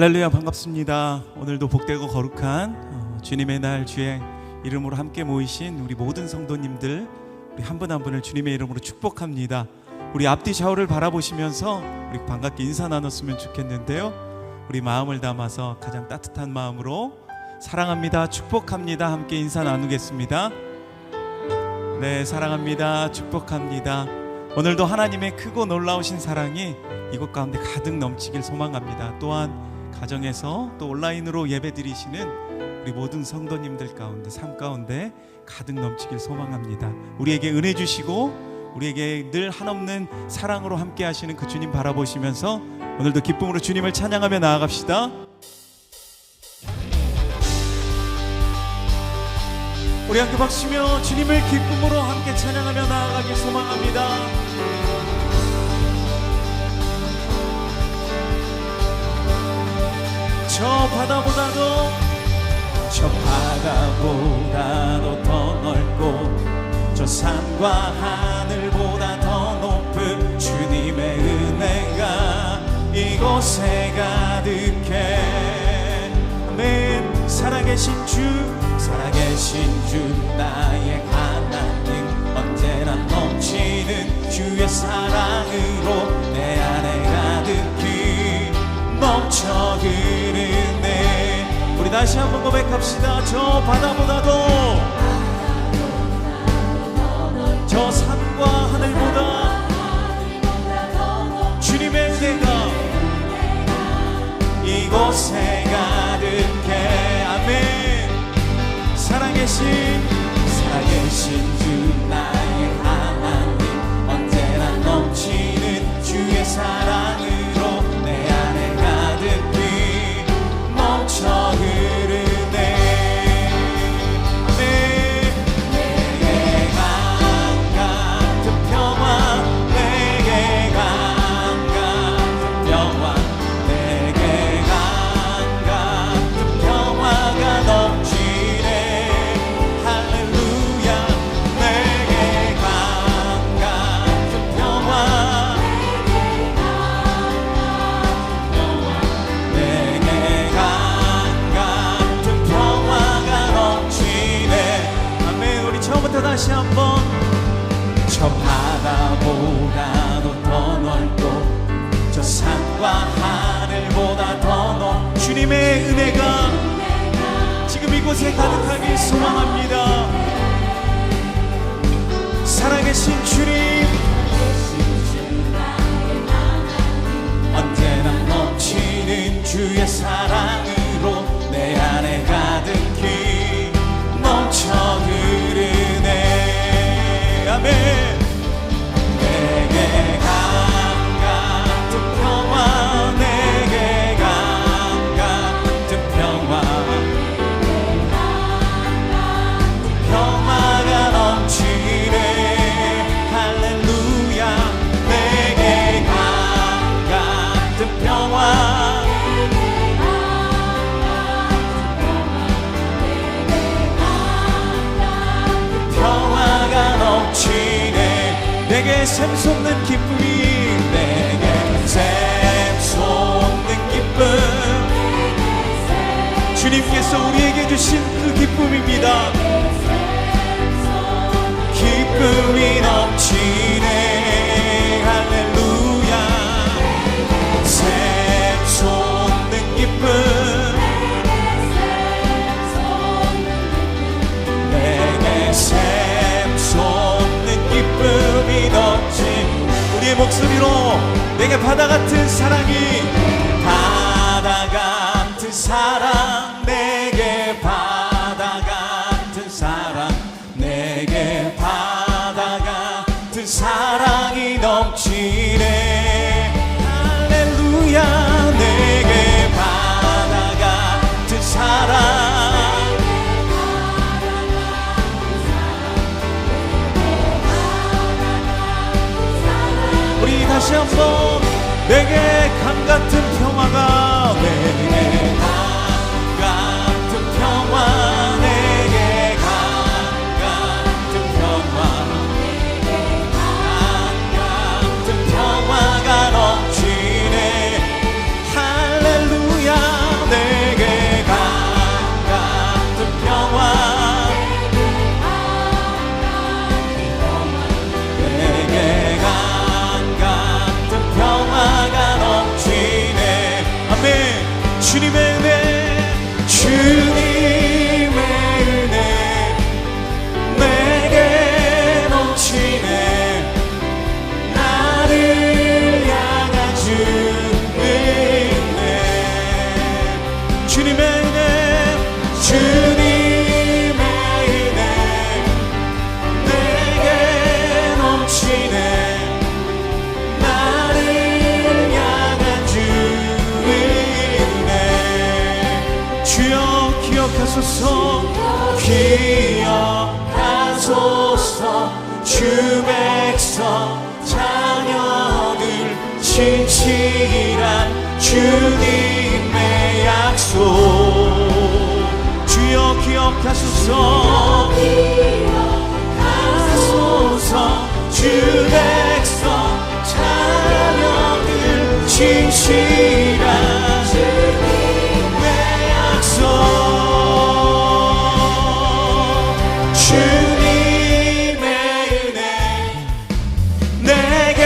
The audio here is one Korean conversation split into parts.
할렐루야, 반갑습니다. 오늘도 복되고 거룩한 주님의 날 주의 이름으로 함께 모이신 우리 모든 성도님들, 우리 한 분 한 분을 주님의 이름으로 축복합니다. 우리 앞뒤 좌우를 바라보시면서 우리 반갑게 인사 나눴으면 좋겠는데요, 우리 마음을 담아서 가장 따뜻한 마음으로 사랑합니다, 축복합니다 함께 인사 나누겠습니다. 네, 사랑합니다, 축복합니다. 오늘도 하나님의 크고 놀라우신 사랑이 이곳 가운데 가득 넘치길 소망합니다. 또한 가정에서 또 온라인으로 예배드리시는 우리 모든 성도님들 가운데, 삶 가운데 가득 넘치길 소망합니다. 우리에게 은혜 주시고 우리에게 늘 한없는 사랑으로 함께 하시는 그 주님 바라보시면서 오늘도 기쁨으로 주님을 찬양하며 나아갑시다. 우리 함께 박수며 주님을 기쁨으로 함께 찬양하며 나아가길 소망합니다. 저 바다보다도 더 넓고 저 산과 하늘보다 더 높은 주님의 은혜가 이곳에 가득해. 아멘. 살아계신 주 나의 하나님, 언제나 넘치는 주의 사랑으로 내 안에 가득히 넘쳐 흐르네. 우리 다시 한번 고백합시다. 저 바다보다도, 저 산과 하늘보다 주님의 은혜가 이곳에 가득해. 아멘. 살아계신 주 나의 하나님, 언제나 넘치는 주의 사랑으로 내 안에 가득히 넘쳐 흐르네. 내게 강 같은 평화, 내게 강 같은 평화, 내게 강 같은 평화가 넘치네. 할렐루야. 내게 강 같은 평화, 내게 강 같은 평화가 넘치네. 아멘. 우리 처음부터 다시 한번. 저 바다보다도 더 넓고 저 산과 하늘보다 더 높은 주님의 은혜가 지금 이곳에 가득하길 소망합니다. 살아계신 주님, 언제나 넘치는 주의 사랑으로 내 안에 가득히 넘쳐 흐르네. 아멘. 내게 강 같은 평화, 내게 강 같은 평화, 평화가 넘치네. 할렐루야. 내게 강 같은 평화, 평화가 넘치네. 내게 샘솟는 기쁨이, 내게 샘솟는 기쁨, 주님께서 우리에게 주신 그 기쁨입니다. 기쁨이 넘치네. 할렐루야. 샘솟는 기쁨, 내게 샘솟는 기쁨이 넘치. 우리의 목소리로 내게 바다 같은 사랑이, 바다 같은 사랑, 내게 바다 같은 사랑, 내게 바다 같은 사랑이 넘치네. 할렐루야. 내게 바다 같은 사랑, 우리 다시 한번. 내게 강 같은 주님의 은혜, 주님의 은혜 내게 넘치네. 나를 향한 주의 은혜, 주님의 은혜, 주님의 은혜 내게 넘치네. 나를 향한 주의 은혜. 주여 기억하소서, 기억하소서. 주 백성 자녀들 진실한 주님의 약속. 주여 기억하소서, 기억하소서. 주 백성 자녀들 진실한 주님의 약속. 주님의 은혜 내게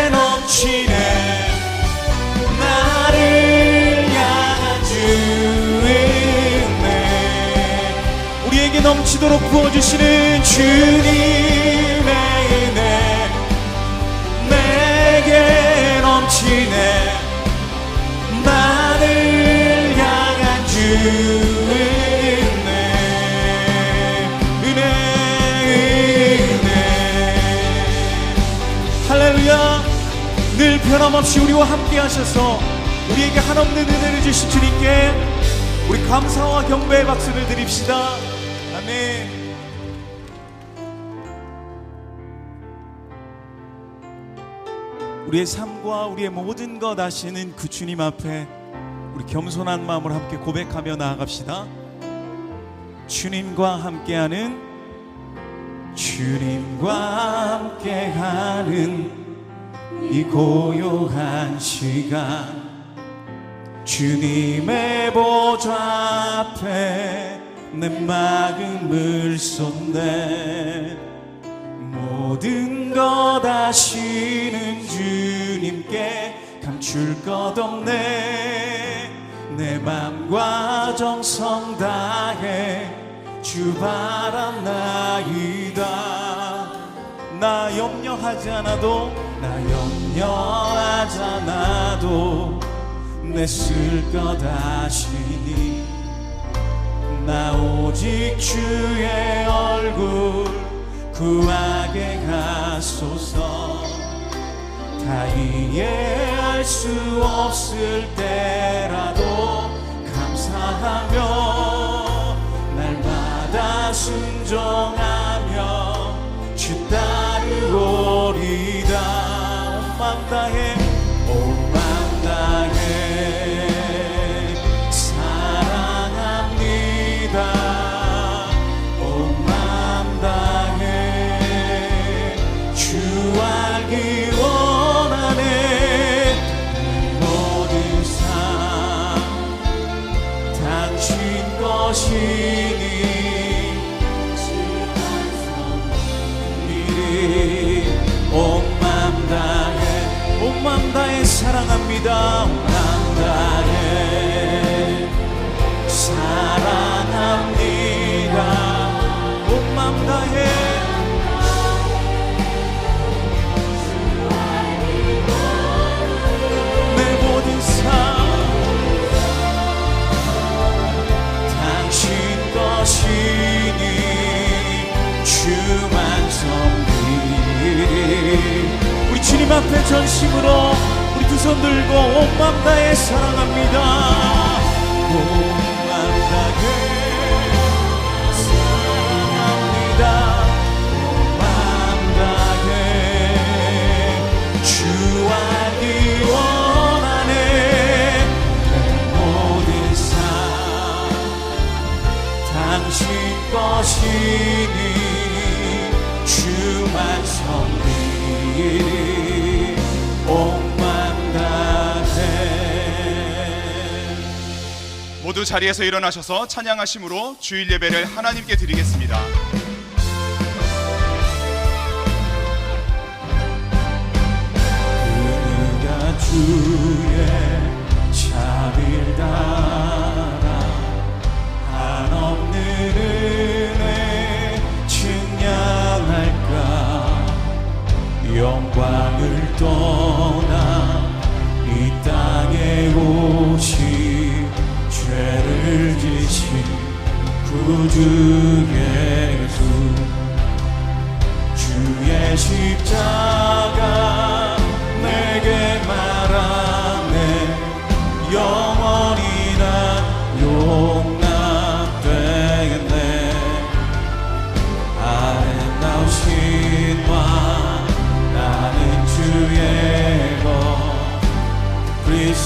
넘치네. 나를 향한 주의 은혜, 우리에게 넘치도록 부어주시는 주님의 은혜 내게 넘치네. 나를 향한 주의 은혜, 은혜, 은혜. 할렐루야. 늘 변함없이 우리와 함께 하셔서 우리에게 한없는 은혜를 주신 주님께 우리 감사와 경배의 박수를 드립시다. 아멘. 우리의 삶과 우리의 모든 것 아시는 그 주님 앞에 우리 겸손한 마음으로 함께 고백하며 나아갑시다. 주님과 함께하는, 주님과 함께하는 이 고요한 시간, 주님의 보좌 앞에 내 마음을 쏟네. 모든 것 아시는 주님께 감출 것 없네. 내 맘과 정성 다해 주 바라나이다. 나 염려하지 않아도, 나 염려하지 않아도 내 쓸 것 아시니. 나 오직 주의 얼굴 구하게 하소서. 다 이해할 수 없을 때라도 감사하며 날마다 순종하며 주 따르오리다. 온 맘 다해, 온 맘 다해 사랑합니다. 온 맘 다해 주 알기 원하네. 내 모든 삶 당신 것이니. 온 맘 다해, 온 맘 다해 사랑합니다. 온 맘 다해 사랑합니다. 온 맘 다해 내 모든 삶 당신 것이니. 주만 섬기리. 우리 주님 앞에 전심으로 우리 두 손 들고 온 맘 다해 사랑합니다. 온 맘 다해 사랑합니다. 온 맘 다해 주 알기 원하네. 내 모든 삶 당신 것이니. 주만 섬기리. 온 맘 다해. 모두 자리에서 일어나셔서 찬양하심으로 주일 예배를 하나님께 드리겠습니다. 그가 주의 자비를 다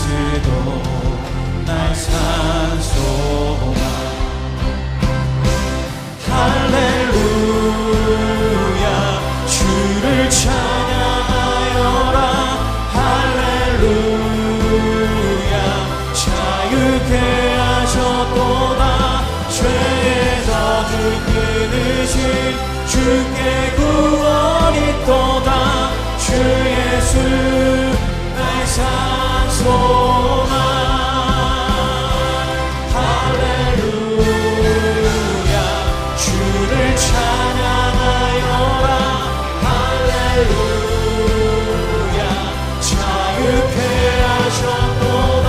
그리스도 나의 산소만. 할렐루야 주를 찬양하여라. 할렐루야 자유케 하셨도다. 죄의 저주 끊으신 주께 구원이 있도다. 주 예수 나의 산소만. 할렐루야 주를 찬양하여라. 할렐루야 자유케 하셨도다.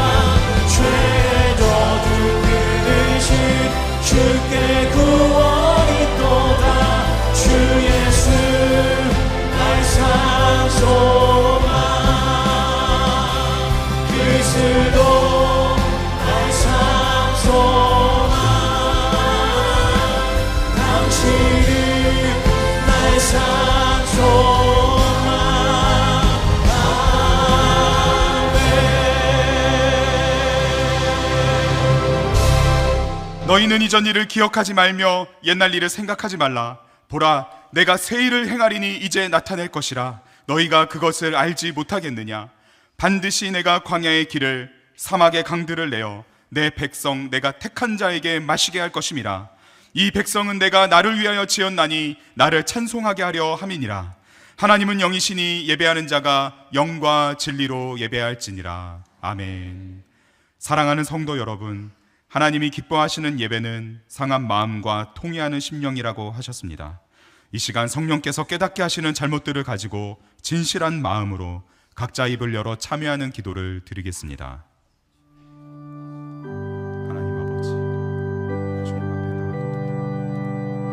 죄의 저주 끊으신 주께 구원이 있도다. 주 예수 나의 산소만. 그리스도 나의 산소만. 당신은 나의 산소만. 너희는 이전 일을 기억하지 말며 옛날 일을 생각하지 말라. 보라, 내가 새 일을 행하리니 이제 나타낼 것이라. 너희가 그것을 알지 못하겠느냐? 반드시 내가 광야의 길을 사막의 강들을 내어 내 백성 내가 택한 자에게 마시게 할 것임이라. 이 백성은 내가 나를 위하여 지었나니 나를 찬송하게 하려 함이니라. 하나님은 영이시니 예배하는 자가 영과 진리로 예배할지니라. 아멘. 사랑하는 성도 여러분, 하나님이 기뻐하시는 예배는 상한 마음과 통회하는 심령이라고 하셨습니다. 이 시간 성령께서 깨닫게 하시는 잘못들을 가지고 진실한 마음으로 각자 입을 열어 참여하는 기도를 드리겠습니다. 하나님 아버지, 주님 앞에 나아갑니다.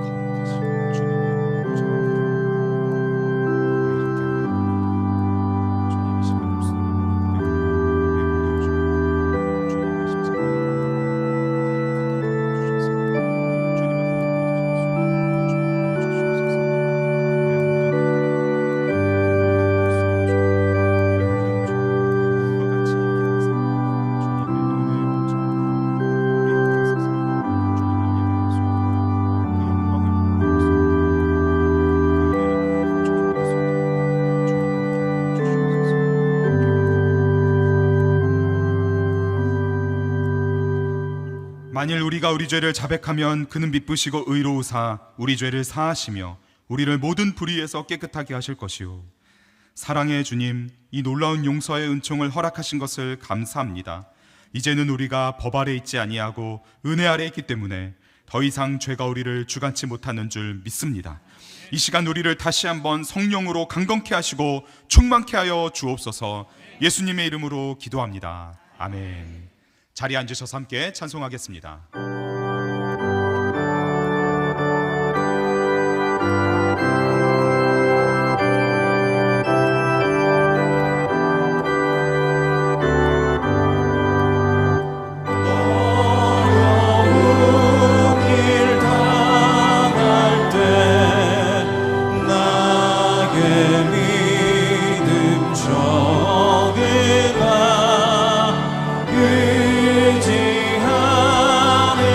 거룩하신 주님의 보좌 앞으로 우리 함께 나아갑니다. 주님 이 시간 입술로 고백하는 내 모든 죄, 주님의 십자가에 만일 우리가 우리 죄를 자백하면 그는 미쁘시고 의로우사 우리 죄를 사하시며 우리를 모든 불의에서 깨끗하게 하실 것이요. 사랑의 주님, 이 놀라운 용서의 은총을 허락하신 것을 감사합니다. 이제는 우리가 법 아래 있지 아니하고 은혜 아래 있기 때문에 더 이상 죄가 우리를 주관치 못하는 줄 믿습니다. 이 시간 우리를 다시 한번 성령으로 강건케 하시고 충만케 하여 주옵소서. 예수님의 이름으로 기도합니다. 아멘. 자리에 앉으셔서 함께 찬송하겠습니다. 의지하는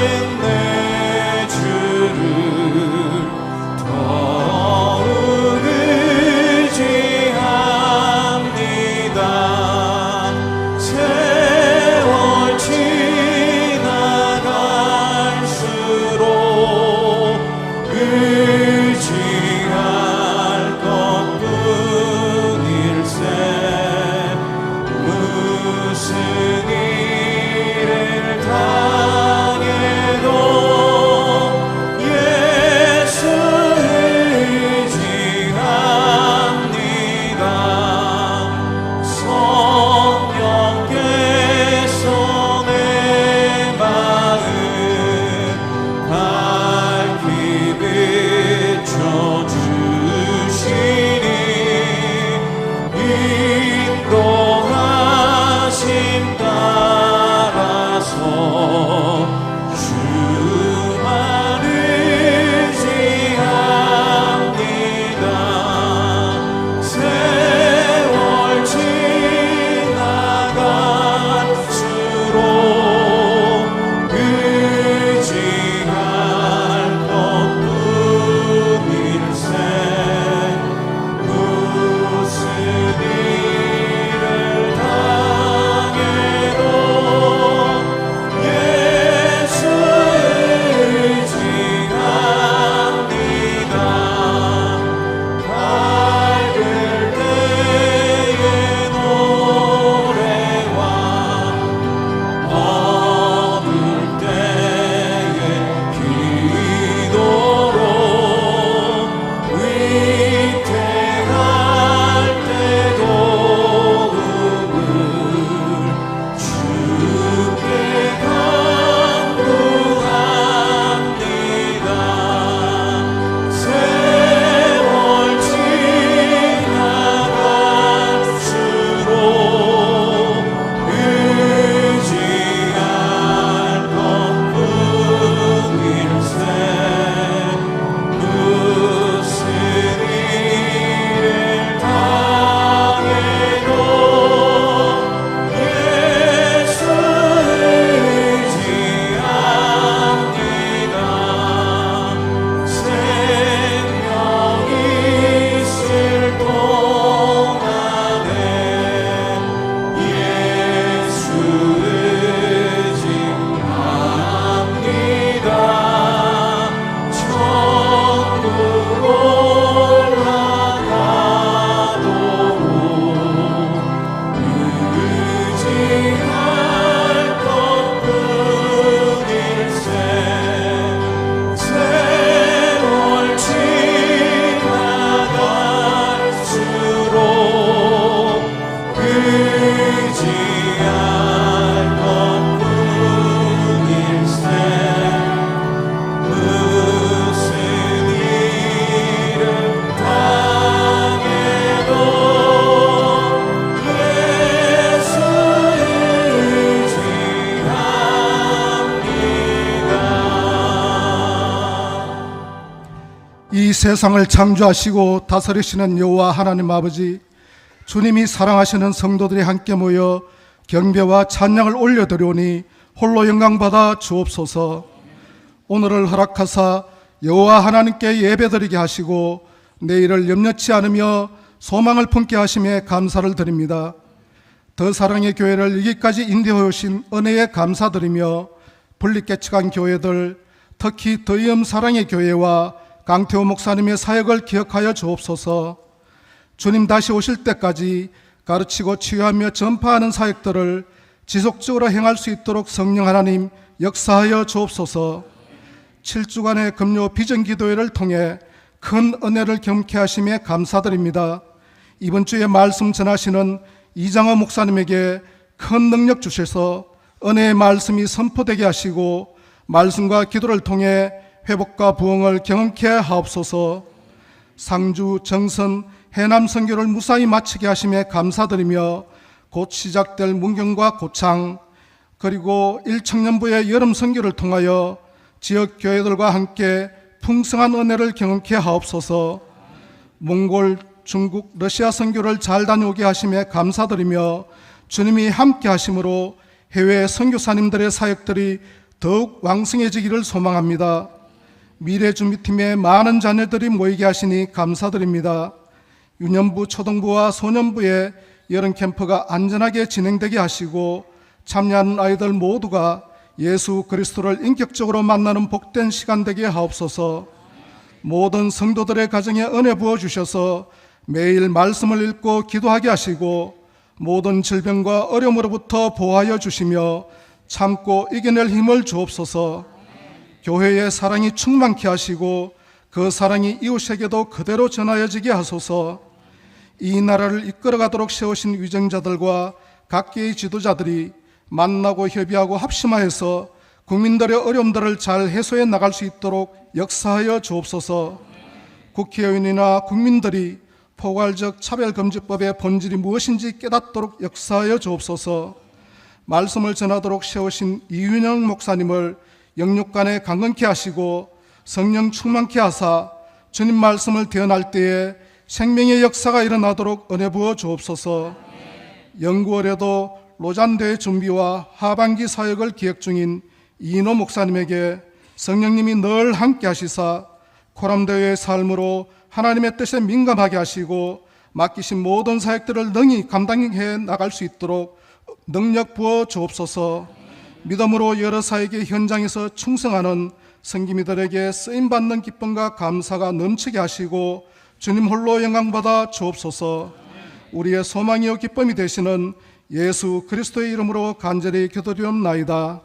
세상을 창조하시고 다스리시는 여호와 하나님 아버지, 주님이 사랑하시는 성도들이 함께 모여 경배와 찬양을 올려드리오니 홀로 영광받아 주옵소서. 오늘을 허락하사 여호와 하나님께 예배드리게 하시고 내일을 염려치 않으며 소망을 품게 하심에 감사를 드립니다. 더 사랑의 교회를 여기까지 인도해 오신 은혜에 감사드리며 분리개척한 교회들, 특히 더이음 사랑의 교회와 강태호 목사님의 사역을 기억하여 주옵소서. 주님 다시 오실 때까지 가르치고 치유하며 전파하는 사역들을 지속적으로 행할 수 있도록 성령 하나님 역사하여 주옵소서. 7주간의 금요 비전 기도회를 통해 큰 은혜를 경험케 하심에 감사드립니다. 이번 주에 말씀 전하시는 이장호 목사님에게 큰 능력 주셔서 은혜의 말씀이 선포되게 하시고 말씀과 기도를 통해 회복과 부흥을 경험케 하옵소서. 상주, 정선, 해남 선교를 무사히 마치게 하심에 감사드리며 곧 시작될 문경과 고창 그리고 1청년부의 여름 선교를 통하여 지역 교회들과 함께 풍성한 은혜를 경험케 하옵소서. 몽골, 중국, 러시아 선교를 잘 다녀오게 하심에 감사드리며 주님이 함께 하심으로 해외 선교사님들의 사역들이 더욱 왕성해지기를 소망합니다. 미래준비팀에 많은 자녀들이 모이게 하시니 감사드립니다. 유년부, 초등부와 소년부의 여름 캠프가 안전하게 진행되게 하시고 참여하는 아이들 모두가 예수 그리스도를 인격적으로 만나는 복된 시간 되게 하옵소서. 모든 성도들의 가정에 은혜 부어주셔서 매일 말씀을 읽고 기도하게 하시고 모든 질병과 어려움으로부터 보호하여 주시며 참고 이겨낼 힘을 주옵소서. 교회의 사랑이 충만케 하시고 그 사랑이 이웃에게도 그대로 전하여지게 하소서. 이 나라를 이끌어가도록 세우신 위정자들과 각계의 지도자들이 만나고 협의하고 합심하여서 국민들의 어려움들을 잘 해소해 나갈 수 있도록 역사하여 주옵소서. 국회의원이나 국민들이 포괄적 차별금지법의 본질이 무엇인지 깨닫도록 역사하여 주옵소서. 말씀을 전하도록 세우신 이윤영 목사님을 영육간에 강건케 하시고 성령 충만케 하사 주님 말씀을 대언할 때에 생명의 역사가 일어나도록 은혜 부어 주옵소서. 연구월에도 로잔대회 준비와 하반기 사역을 기획 중인 이인호 목사님에게 성령님이 늘 함께 하시사 코람대회의 삶으로 하나님의 뜻에 민감하게 하시고 맡기신 모든 사역들을 능히 감당해 나갈 수 있도록 능력 부어 주옵소서. 믿음으로 여러 사역의 현장에서 충성하는 성기미들에게 쓰임받는 기쁨과 감사가 넘치게 하시고 주님 홀로 영광받아 주옵소서. 우리의 소망이요 기쁨이 되시는 예수 그리스도의 이름으로 간절히 기도드리옵나이다.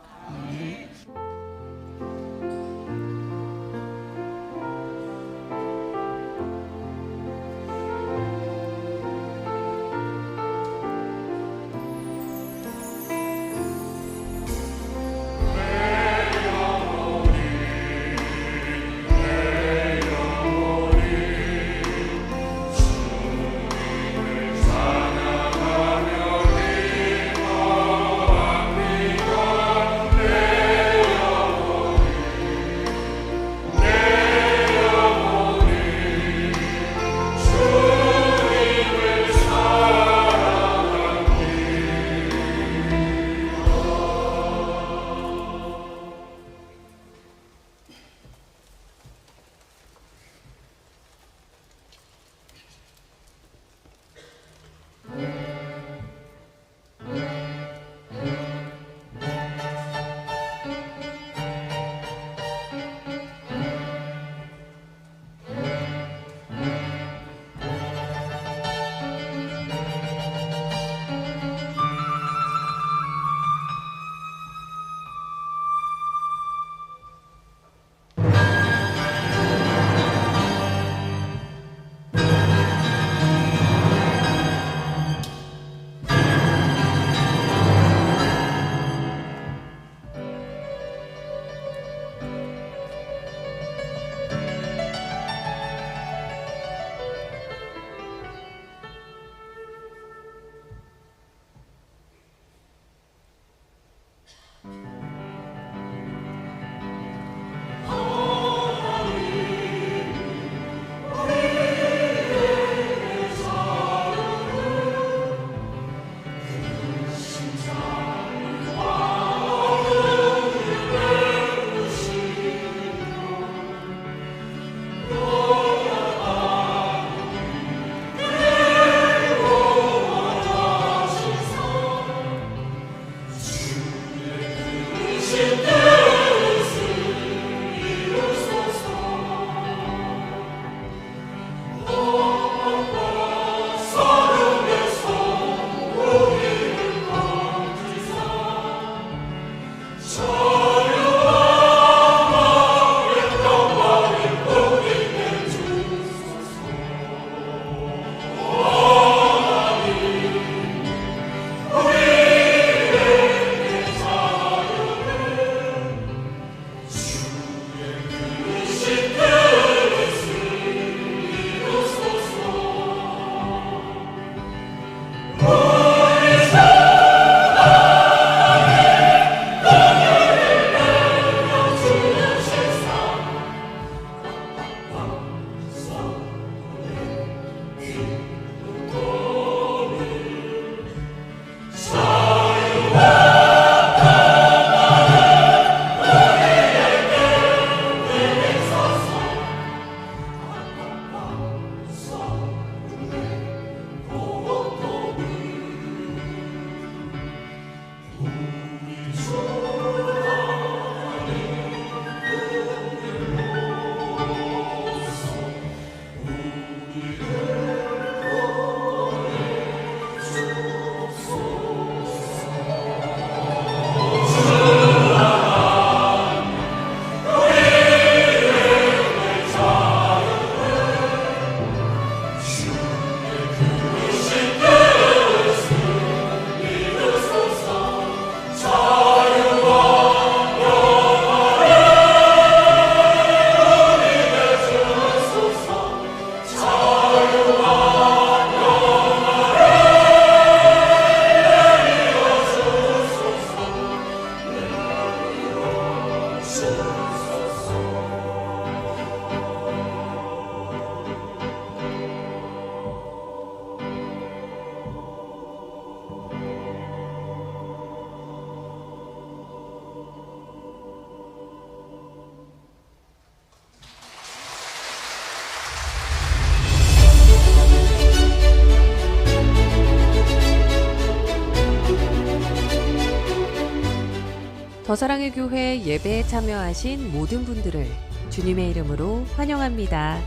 더사랑의 교회 예배에 참여하신 모든 분들을 주님의 이름으로 환영합니다.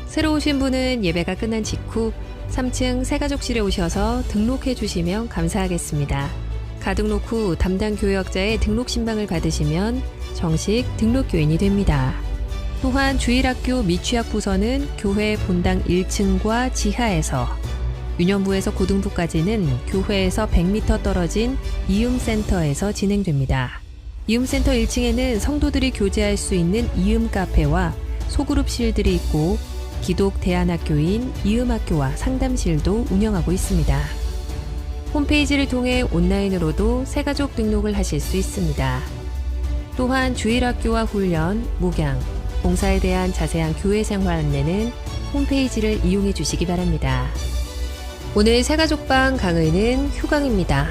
새로 오신 분은 예배가 끝난 직후 3층 새가족실에 오셔서 등록해 주시면 감사하겠습니다. 가등록 후 담당 교역자의 등록 신방을 받으시면 정식 등록교인이 됩니다. 또한 주일학교 미취학 부서는 교회 본당 1층과 지하에서, 유년부에서 고등부까지는 교회에서 100m 떨어진 이음센터에서 진행됩니다. 이음센터 1층에는 성도들이 교제할 수 있는 이음 카페와 소그룹실들이 있고 기독 대안학교인 이음학교와 상담실도 운영하고 있습니다. 홈페이지를 통해 온라인으로도 새가족 등록을 하실 수 있습니다. 또한 주일학교와 훈련, 목양, 봉사에 대한 자세한 교회 생활 안내는 홈페이지를 이용해 주시기 바랍니다. 오늘 새가족방 강의는 휴강입니다.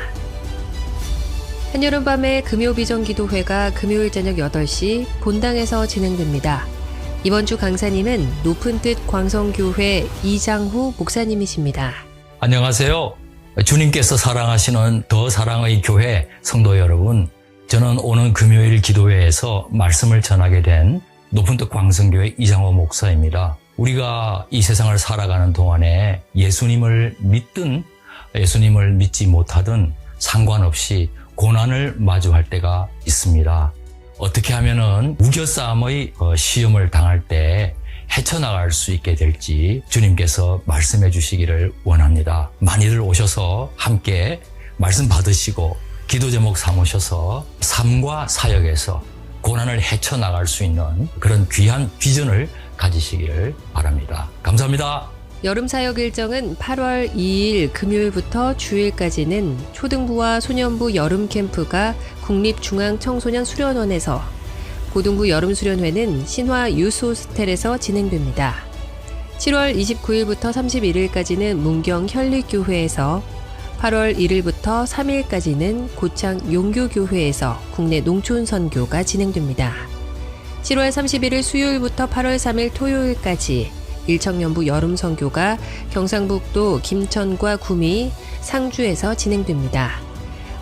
한여름밤에 금요비전기도회가 금요일 저녁 8시 본당에서 진행됩니다. 이번 주 강사님은 높은뜻 광성교회 이장후 목사님이십니다. 안녕하세요. 주님께서 사랑하시는 더 사랑의 교회 성도 여러분, 저는 오는 금요일 기도회에서 말씀을 전하게 된 높은뜻 광성교회 이장후 목사입니다. 우리가 이 세상을 살아가는 동안에 예수님을 믿든 예수님을 믿지 못하든 상관없이 고난을 마주할 때가 있습니다. 어떻게 하면은 우겨싸움의 시험을 당할 때 헤쳐나갈 수 있게 될지 주님께서 말씀해 주시기를 원합니다. 많이들 오셔서 함께 말씀 받으시고 기도 제목 삼으셔서 삶과 사역에서 고난을 헤쳐나갈 수 있는 그런 귀한 비전을 가지시기를 바랍니다. 감사합니다. 여름 사역 일정은 8월 2일 금요일부터 주일까지는 초등부와 소년부 여름 캠프가 국립중앙청소년수련원에서, 고등부 여름 수련회는 신화 유스호스텔에서 진행됩니다. 7월 29일부터 31일까지는 문경 현리교회에서, 8월 1일부터 3일까지는 고창 용교교회에서 국내 농촌 선교가 진행됩니다. 7월 31일 수요일부터 8월 3일 토요일까지 일청년부 여름 선교가 경상북도 김천과 구미, 상주에서 진행됩니다.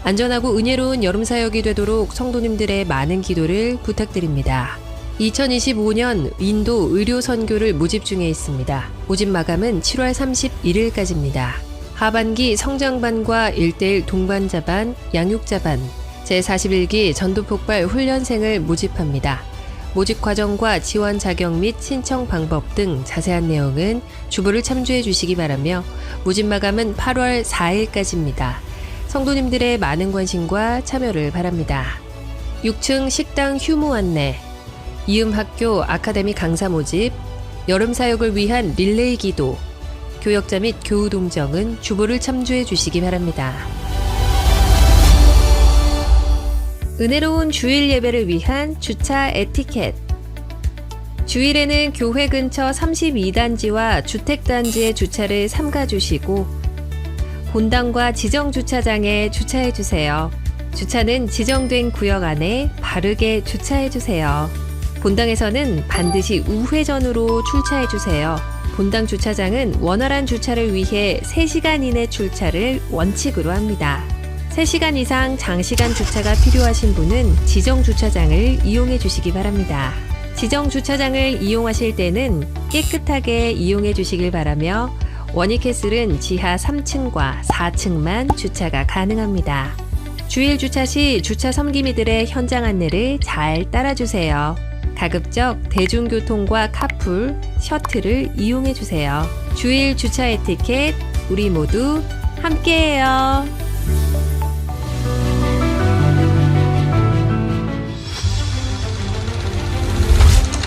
안전하고 은혜로운 여름 사역이 되도록 성도님들의 많은 기도를 부탁드립니다. 2025년 인도 의료 선교를 모집 중에 있습니다. 모집 마감은 7월 31일까지입니다. 하반기 성장반과 1:1 동반자반, 양육자반, 제41기 전도폭발 훈련생을 모집합니다. 모집 과정과 지원 자격 및 신청 방법 등 자세한 내용은 주보를 참조해 주시기 바라며 모집 마감은 8월 4일까지입니다. 성도님들의 많은 관심과 참여를 바랍니다. 6층 식당 휴무 안내, 이음학교 아카데미 강사 모집, 여름 사역을 위한 릴레이 기도, 교역자 및 교우 동정은 주보를 참조해 주시기 바랍니다. 은혜로운 주일 예배를 위한 주차 에티켓. 주일에는 교회 근처 32단지와 주택단지의 주차를 삼가주시고 본당과 지정 주차장에 주차해 주세요. 주차는 지정된 구역 안에 바르게 주차해 주세요. 본당에서는 반드시 우회전으로 출차해 주세요. 본당 주차장은 원활한 주차를 위해 3시간 이내 출차를 원칙으로 합니다. 3시간 이상 장시간 주차가 필요하신 분은 지정 주차장을 이용해 주시기 바랍니다. 지정 주차장을 이용하실 때는 깨끗하게 이용해 주시길 바라며 원익캐슬은 지하 3층과 4층만 주차가 가능합니다. 주일 주차 시 주차 섬기미들의 현장 안내를 잘 따라주세요. 가급적 대중교통과 카풀, 셔틀을 이용해 주세요. 주일 주차 에티켓, 우리 모두 함께해요.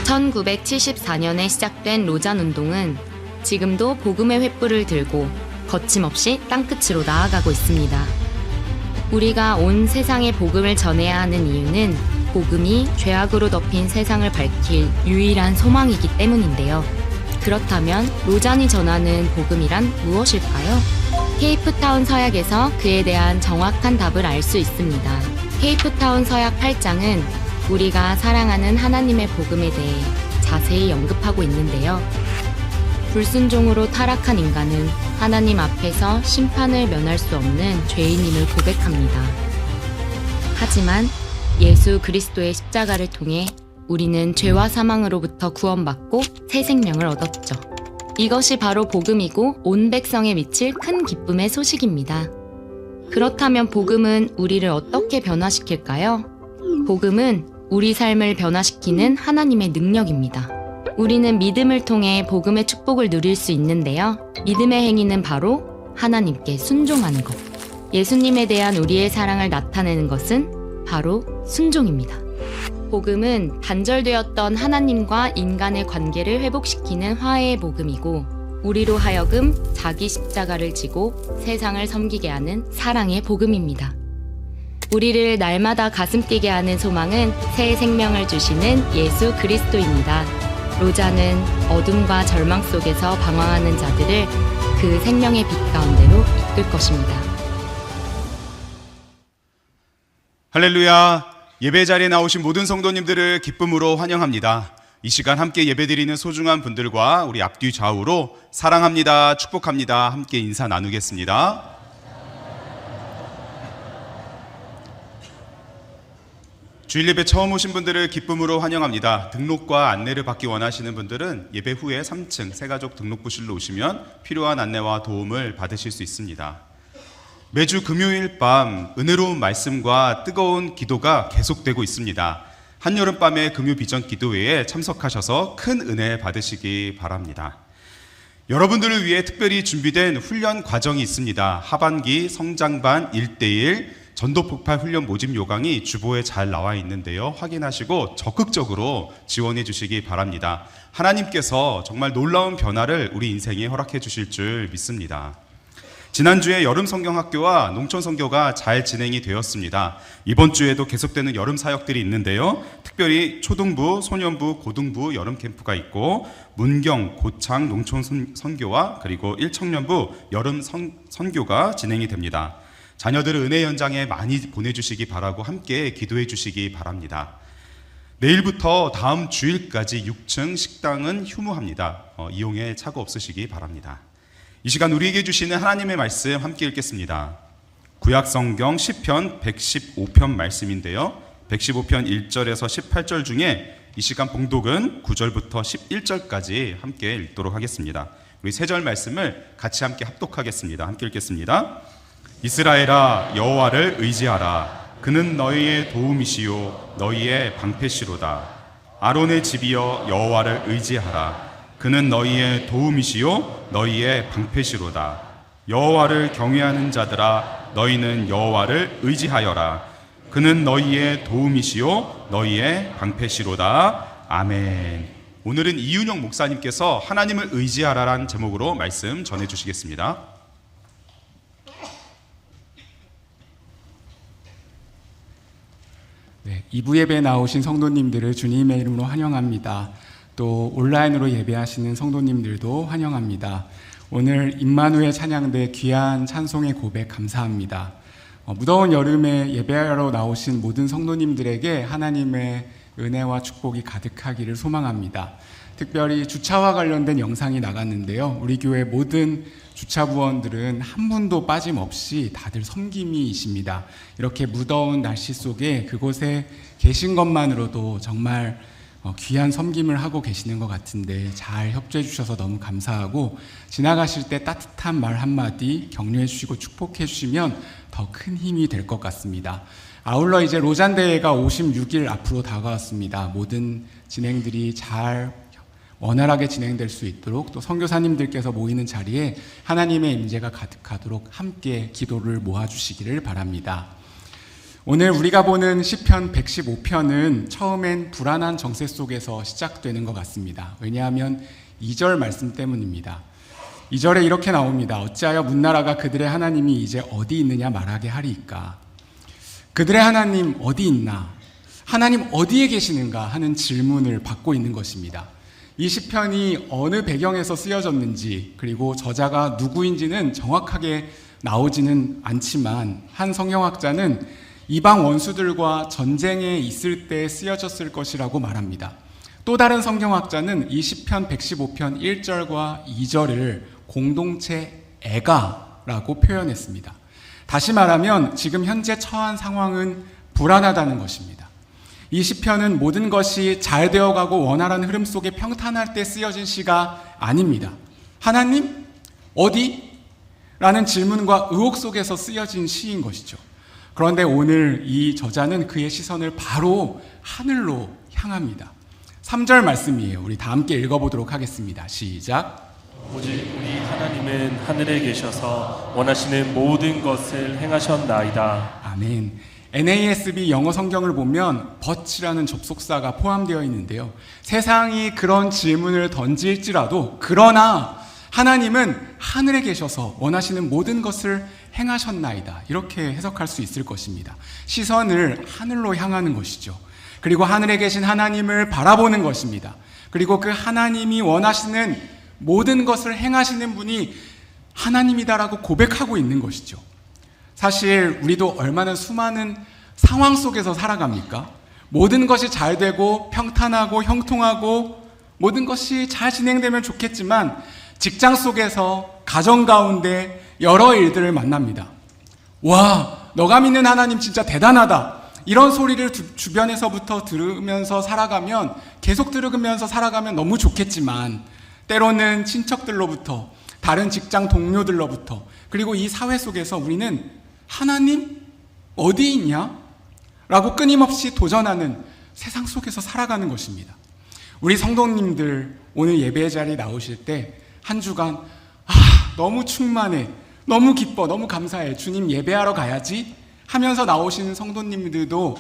(1974년에) 시작된 로잔운동은 지금도 복음의 횃불을 들고 거침없이 땅끝으로 나아가고 있습니다. 우리가 온 세상에 복음을 전해야 하는 이유는 복음이 죄악으로 덮인 세상을 밝힐 유일한 소망이기 때문인데요. 그렇다면 로잔이 전하는 복음이란 무엇일까요? 케이프타운 서약에서 그에 대한 정확한 답을 알 수 있습니다. 케이프타운 서약 8장은 우리가 사랑하는 하나님의 복음에 대해 자세히 언급하고 있는데요. 불순종으로 타락한 인간은 하나님 앞에서 심판을 면할 수 없는 죄인임을 고백합니다. 하지만 예수 그리스도의 십자가를 통해 우리는 죄와 사망으로부터 구원받고 새 생명을 얻었죠. 이것이 바로 복음이고 온 백성에 미칠 큰 기쁨의 소식입니다. 그렇다면 복음은 우리를 어떻게 변화시킬까요? 복음은 우리 삶을 변화시키는 하나님의 능력입니다. 우리는 믿음을 통해 복음의 축복을 누릴 수 있는데요. 믿음의 행위는 바로 하나님께 순종하는 것. 예수님에 대한 우리의 사랑을 나타내는 것은 바로 순종입니다. 복음은 단절되었던 하나님과 인간의 관계를 회복시키는 화해의 복음이고 우리로 하여금 자기 십자가를 지고 세상을 섬기게 하는 사랑의 복음입니다. 우리를 날마다 가슴 뛰게 하는 소망은 새 생명을 주시는 예수 그리스도입니다. 로자는 어둠과 절망 속에서 방황하는 자들을 그 생명의 빛 가운데로 이끌 것입니다. 할렐루야. 예배 자리에 나오신 모든 성도님들을 기쁨으로 환영합니다. 이 시간 함께 예배드리는 소중한 분들과 우리 앞뒤 좌우로 사랑합니다, 축복합니다 함께 인사 나누겠습니다. 주일 예배 처음 오신 분들을 기쁨으로 환영합니다. 등록과 안내를 받기 원하시는 분들은 예배 후에 3층 새가족 등록부실로 오시면 필요한 안내와 도움을 받으실 수 있습니다. 매주 금요일 밤 은혜로운 말씀과 뜨거운 기도가 계속되고 있습니다. 한여름밤의 금요 비전 기도회에 참석하셔서 큰 은혜 받으시기 바랍니다. 여러분들을 위해 특별히 준비된 훈련 과정이 있습니다. 하반기 성장반 1:1 전도폭발 훈련 모집 요강이 주보에 잘 나와 있는데요. 확인하시고 적극적으로 지원해 주시기 바랍니다. 하나님께서 정말 놀라운 변화를 우리 인생에 허락해 주실 줄 믿습니다. 지난주에 여름 성경학교와 농촌 선교가 잘 진행이 되었습니다. 이번 주에도 계속되는 여름 사역들이 있는데요. 특별히 초등부, 소년부, 고등부 여름 캠프가 있고 문경, 고창 농촌 선교와 그리고 1청년부 여름 선교가 진행이 됩니다. 자녀들을 은혜 현장에 많이 보내주시기 바라고 함께 기도해 주시기 바랍니다. 내일부터 다음 주일까지 6층 식당은 휴무합니다. 이용에 착오 없으시기 바랍니다. 이 시간 우리에게 주시는 하나님의 말씀 함께 읽겠습니다. 구약성경 시편 115편 말씀인데요. 115편 1절에서 18절 중에 이 시간 봉독은 9절부터 11절까지 함께 읽도록 하겠습니다. 우리 3절 말씀을 같이 함께 합독하겠습니다. 함께 읽겠습니다. 이스라엘아 여호와를 의지하라. 그는 너희의 도움이시요 너희의 방패시로다. 아론의 집이여 여호와를 의지하라. 그는 너희의 도움이시요 너희의 방패시로다. 여호와를 경외하는 자들아 너희는 여호와를 의지하여라. 그는 너희의 도움이시요 너희의 방패시로다. 아멘. 오늘은 이윤영 목사님께서 하나님을 의지하라란 제목으로 말씀 전해주시겠습니다. 네, 2부 예배에 나오신 성도님들을 주님의 이름으로 환영합니다. 또 온라인으로 예배하시는 성도님들도 환영합니다. 오늘 임마누엘 찬양대 귀한 찬송의 고백 감사합니다. 무더운 여름에 예배하러 나오신 모든 성도님들에게 하나님의 은혜와 축복이 가득하기를 소망합니다. 특별히 주차와 관련된 영상이 나갔는데요. 우리 교회 모든 주차부원들은 한 분도 빠짐없이 다들 섬김이십니다. 이렇게 무더운 날씨 속에 그곳에 계신 것만으로도 정말 귀한 섬김을 하고 계시는 것 같은데 잘 협조해 주셔서 너무 감사하고 지나가실 때 따뜻한 말 한마디 격려해 주시고 축복해 주시면 더 큰 힘이 될 것 같습니다. 아울러 이제 로잔 대회가 56일 앞으로 다가왔습니다. 모든 진행들이 잘 원활하게 진행될 수 있도록 또 선교사님들께서 모이는 자리에 하나님의 임재가 가득하도록 함께 기도를 모아주시기를 바랍니다. 오늘 우리가 보는 시편 115편은 처음엔 불안한 정세 속에서 시작되는 것 같습니다. 왜냐하면 2절 말씀 때문입니다. 2절에 이렇게 나옵니다. 어찌하여 문나라가 그들의 하나님이 이제 어디 있느냐 말하게 하리이까. 그들의 하나님 어디 있나? 하나님 어디에 계시는가 하는 질문을 받고 있는 것입니다. 이 시편이 어느 배경에서 쓰여졌는지 그리고 저자가 누구인지는 정확하게 나오지는 않지만 한 성경학자는 이방 원수들과 전쟁에 있을 때 쓰여졌을 것이라고 말합니다. 또 다른 성경학자는 이 시편 115편 1절과 2절을 공동체 애가라고 표현했습니다. 다시 말하면 지금 현재 처한 상황은 불안하다는 것입니다. 이 시편은 모든 것이 잘 되어가고 원활한 흐름 속에 평탄할 때 쓰여진 시가 아닙니다. 하나님? 어디? 라는 질문과 의혹 속에서 쓰여진 시인 것이죠. 그런데 오늘 이 저자는 그의 시선을 바로 하늘로 향합니다. 3절 말씀이에요. 우리 다 함께 읽어보도록 하겠습니다. 시작. 오직 우리 하나님은 하늘에 계셔서 원하시는 모든 것을 행하셨나이다. 아멘. NASB 영어 성경을 보면 but이라는 접속사가 포함되어 있는데요. 세상이 그런 질문을 던질지라도 그러나 하나님은 하늘에 계셔서 원하시는 모든 것을 행하셨나이다. 이렇게 해석할 수 있을 것입니다. 시선을 하늘로 향하는 것이죠. 그리고 하늘에 계신 하나님을 바라보는 것입니다. 그리고 그 하나님이 원하시는 모든 것을 행하시는 분이 하나님이다라고 고백하고 있는 것이죠. 사실 우리도 얼마나 수많은 상황 속에서 살아갑니까? 모든 것이 잘 되고 평탄하고 형통하고 모든 것이 잘 진행되면 좋겠지만 직장 속에서 가정 가운데 여러 일들을 만납니다. 와, 너가 믿는 하나님 진짜 대단하다. 이런 소리를 주변에서부터 들으면서 살아가면 계속 들으면서 살아가면 너무 좋겠지만 때로는 친척들로부터 다른 직장 동료들로부터 그리고 이 사회 속에서 우리는 하나님 어디 있냐? 라고 끊임없이 도전하는 세상 속에서 살아가는 것입니다. 우리 성도님들 오늘 예배 자리에 나오실 때 한 주간 너무 충만해, 너무 기뻐, 너무 감사해, 주님 예배하러 가야지 하면서 나오시는 성도님들도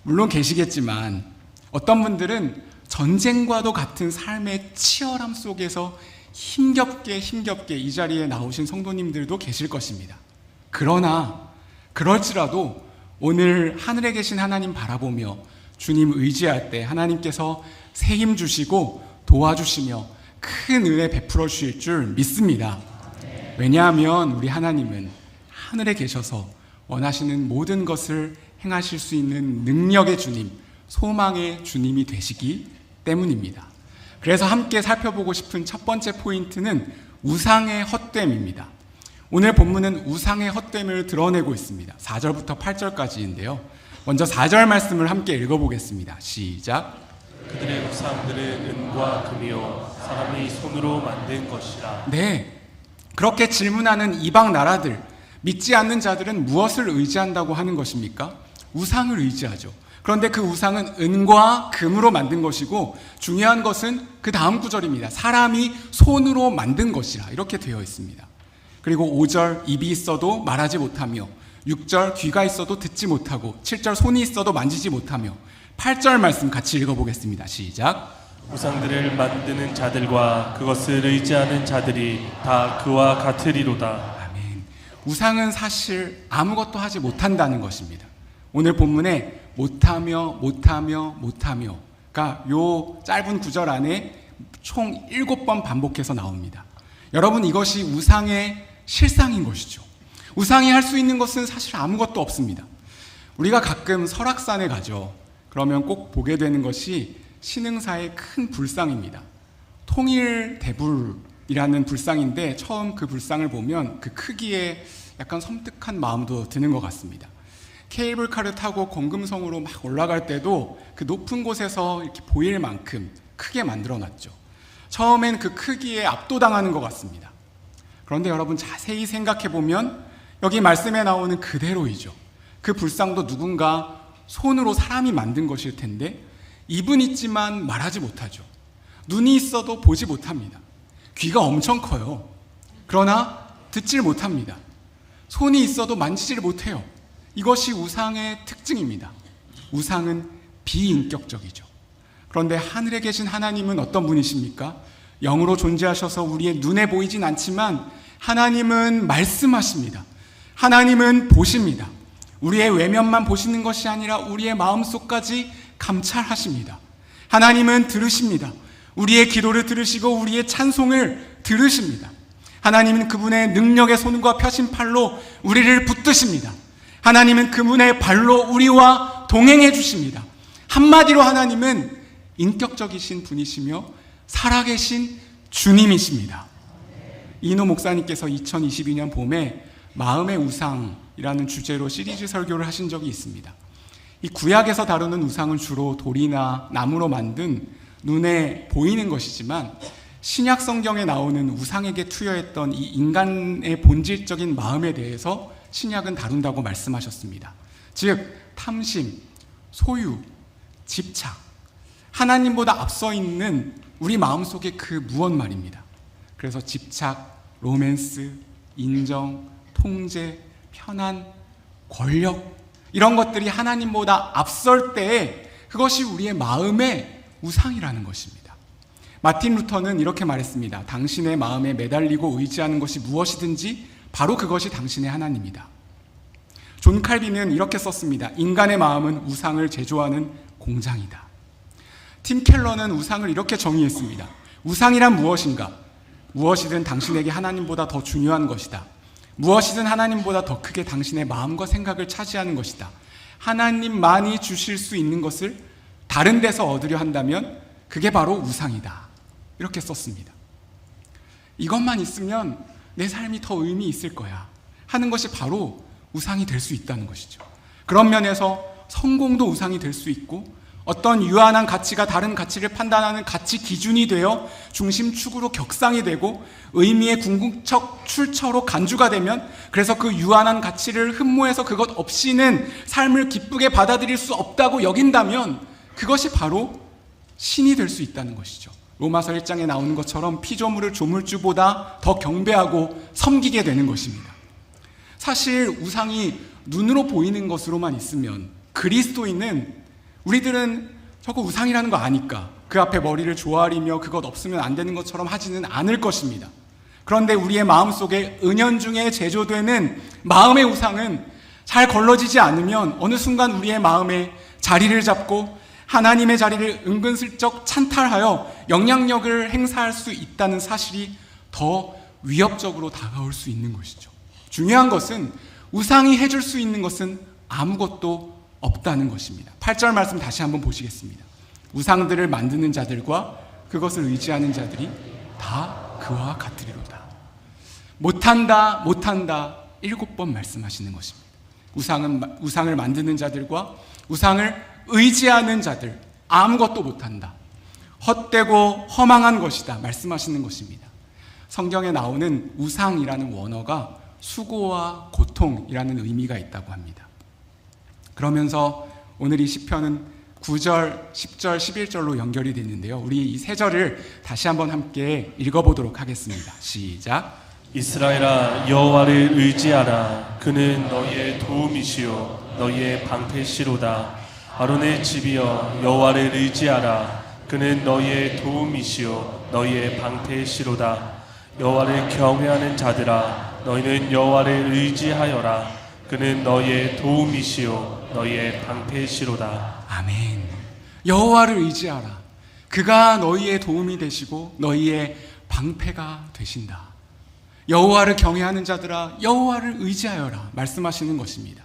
물론 계시겠지만 어떤 분들은 전쟁과도 같은 삶의 치열함 속에서 힘겹게 이 자리에 나오신 성도님들도 계실 것입니다. 그러나 그럴지라도 오늘 하늘에 계신 하나님 바라보며 주님 의지할 때 하나님께서 새 힘 주시고 도와주시며 큰 은혜 베풀어 주실 줄 믿습니다. 왜냐하면 우리 하나님은 하늘에 계셔서 원하시는 모든 것을 행하실 수 있는 능력의 주님, 소망의 주님이 되시기 때문입니다. 그래서 함께 살펴보고 싶은 첫 번째 포인트는 우상의 헛됨입니다. 오늘 본문은 우상의 헛됨을 드러내고 있습니다. 4절부터 8절까지인데요. 먼저 4절 말씀을 함께 읽어보겠습니다. 시작. 그들의 우상들은 은과 금이요 사람이 손으로 만든 것이라. 네, 그렇게 질문하는 이방 나라들, 믿지 않는 자들은 무엇을 의지한다고 하는 것입니까? 우상을 의지하죠. 그런데 그 우상은 은과 금으로 만든 것이고 중요한 것은 그 다음 구절입니다. 사람이 손으로 만든 것이라 이렇게 되어 있습니다. 그리고 5절 입이 있어도 말하지 못하며 6절 귀가 있어도 듣지 못하고 7절 손이 있어도 만지지 못하며 8절 말씀 같이 읽어보겠습니다. 시작. 우상들을 만드는 자들과 그것을 의지하는 자들이 다 그와 같으리로다. 아멘. 우상은 사실 아무것도 하지 못한다는 것입니다. 오늘 본문에 못하며가 요 짧은 구절 안에 총 7번 반복해서 나옵니다. 여러분, 이것이 우상의 실상인 것이죠. 우상이 할 수 있는 것은 사실 아무것도 없습니다. 우리가 가끔 설악산에 가죠. 그러면 꼭 보게 되는 것이 신흥사의 큰 불상입니다. 통일대불이라는 불상인데 처음 그 불상을 보면 그 크기에 약간 섬뜩한 마음도 드는 것 같습니다. 케이블카를 타고 공금성으로 막 올라갈 때도 그 높은 곳에서 이렇게 보일 만큼 크게 만들어놨죠. 처음엔 그 크기에 압도당하는 것 같습니다. 그런데 여러분 자세히 생각해보면 여기 말씀에 나오는 그대로이죠. 그 불상도 누군가 손으로 사람이 만든 것일 텐데 입은 있지만 말하지 못하죠. 눈이 있어도 보지 못합니다. 귀가 엄청 커요. 그러나 듣질 못합니다. 손이 있어도 만지질 못해요. 이것이 우상의 특징입니다. 우상은 비인격적이죠. 그런데 하늘에 계신 하나님은 어떤 분이십니까? 영으로 존재하셔서 우리의 눈에 보이진 않지만 하나님은 말씀하십니다. 하나님은 보십니다. 우리의 외면만 보시는 것이 아니라 우리의 마음속까지 감찰하십니다. 하나님은 들으십니다. 우리의 기도를 들으시고 우리의 찬송을 들으십니다. 하나님은 그분의 능력의 손과 펴신 팔로 우리를 붙드십니다. 하나님은 그분의 발로 우리와 동행해 주십니다. 한마디로 하나님은 인격적이신 분이시며 살아계신 주님이십니다. 이노 목사님께서 2022년 봄에 마음의 우상이라는 주제로 시리즈 설교를 하신 적이 있습니다. 이 구약에서 다루는 우상은 주로 돌이나 나무로 만든 눈에 보이는 것이지만 신약 성경에 나오는 우상에게 투여했던 이 인간의 본질적인 마음에 대해서 신약은 다룬다고 말씀하셨습니다. 즉 탐심, 소유, 집착, 하나님보다 앞서 있는 우리 마음속의 그 무엇 말입니다. 그래서 집착, 로맨스, 인정, 통제, 편안, 권력 이런 것들이 하나님보다 앞설 때에 그것이 우리의 마음의 우상이라는 것입니다. 마틴 루터는 이렇게 말했습니다. 당신의 마음에 매달리고 의지하는 것이 무엇이든지 바로 그것이 당신의 하나님이다. 존 칼빈은 이렇게 썼습니다. 인간의 마음은 우상을 제조하는 공장이다. 팀 켈러는 우상을 이렇게 정의했습니다. 우상이란 무엇인가? 무엇이든 당신에게 하나님보다 더 중요한 것이다. 무엇이든 하나님보다 더 크게 당신의 마음과 생각을 차지하는 것이다. 하나님만이 주실 수 있는 것을 다른 데서 얻으려 한다면 그게 바로 우상이다. 이렇게 썼습니다. 이것만 있으면 내 삶이 더 의미 있을 거야 하는 것이 바로 우상이 될 수 있다는 것이죠. 그런 면에서 성공도 우상이 될 수 있고 어떤 유한한 가치가 다른 가치를 판단하는 가치 기준이 되어 중심축으로 격상이 되고 의미의 궁극적 출처로 간주가 되면 그래서 그 유한한 가치를 흠모해서 그것 없이는 삶을 기쁘게 받아들일 수 없다고 여긴다면 그것이 바로 신이 될 수 있다는 것이죠. 로마서 1장에 나오는 것처럼 피조물을 조물주보다 더 경배하고 섬기게 되는 것입니다. 사실 우상이 눈으로 보이는 것으로만 있으면 그리스도인은 우리들은 저거 우상이라는 거 아니까 그 앞에 머리를 조아리며 그것 없으면 안 되는 것처럼 하지는 않을 것입니다. 그런데 우리의 마음속에 은연중에 제조되는 마음의 우상은 잘 걸러지지 않으면 어느 순간 우리의 마음에 자리를 잡고 하나님의 자리를 은근슬쩍 찬탈하여 영향력을 행사할 수 있다는 사실이 더 위협적으로 다가올 수 있는 것이죠. 중요한 것은 우상이 해줄 수 있는 것은 아무것도 없다는 것입니다. 8절 말씀 다시 한번 보시겠습니다. 우상들을 만드는 자들과 그것을 의지하는 자들이 다 그와 같으리로다. 못한다, 못한다 7번 말씀하시는 것입니다. 우상을 만드는 자들과 우상을 의지하는 자들 아무것도 못한다. 헛되고 허망한 것이다 말씀하시는 것입니다. 성경에 나오는 우상이라는 원어가 수고와 고통이라는 의미가 있다고 합니다. 그러면서 오늘 이 시편은 9절, 10절, 11절로 연결이 됐는데요. 우리 이 세 절을 다시 한번 함께 읽어보도록 하겠습니다. 시작. 이스라엘아 여호와를 의지하라. 그는 너희의 도움이시요 너희의 방패시로다. 아론의 집이여 여호와를 의지하라. 그는 너희의 도움이시요 너희의 방패시로다. 여호와를 경외하는 자들아 너희는 여호와를 의지하여라. 그는 너희의 도움이시요 너희의 방패시로다. 아멘. 여호와를 의지하라. 그가 너희의 도움이 되시고 너희의 방패가 되신다. 여호와를 경외하는 자들아 여호와를 의지하여라 말씀하시는 것입니다.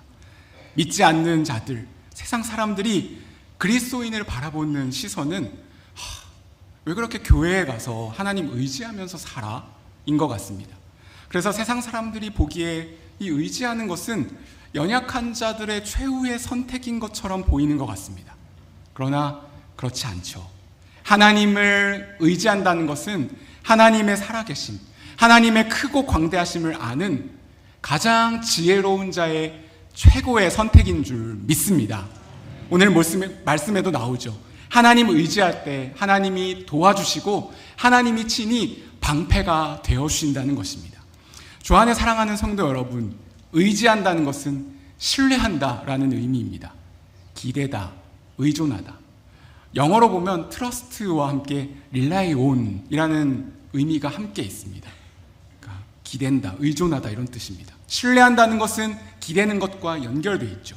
믿지 않는 자들, 세상 사람들이 그리스도인을 바라보는 시선은 왜 그렇게 교회에 가서 하나님 의지하면서 살아? 인 것 같습니다. 그래서 세상 사람들이 보기에 이 의지하는 것은 연약한 자들의 최후의 선택인 것처럼 보이는 것 같습니다. 그러나 그렇지 않죠. 하나님을 의지한다는 것은 하나님의 살아계심, 하나님의 크고 광대하심을 아는 가장 지혜로운 자의 최고의 선택인 줄 믿습니다. 오늘 말씀에도 나오죠. 하나님 의지할 때 하나님이 도와주시고 하나님이 친히 방패가 되어주신다는 것입니다. 주 안에 사랑하는 성도 여러분, 의지한다는 것은 신뢰한다라는 의미입니다. 기대다, 의존하다. 영어로 보면 trust와 함께 rely on이라는 의미가 함께 있습니다. 그러니까 기댄다, 의존하다 이런 뜻입니다. 신뢰한다는 것은 기대는 것과 연결되어 있죠.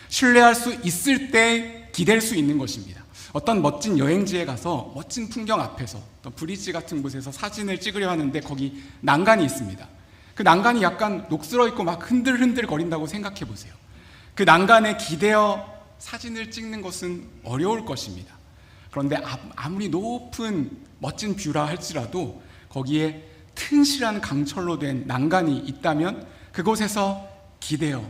신뢰할 수 있을 때 기댈 수 있는 것입니다. 어떤 멋진 여행지에 가서 멋진 풍경 앞에서 어떤 브릿지 같은 곳에서 사진을 찍으려 하는데 거기 난간이 있습니다. 그 난간이 약간 녹슬어 있고 막 흔들흔들 거린다고 생각해 보세요. 그 난간에 기대어 사진을 찍는 것은 어려울 것입니다. 그런데 아무리 높은 멋진 뷰라 할지라도 거기에 튼실한 강철로 된 난간이 있다면 그곳에서 기대어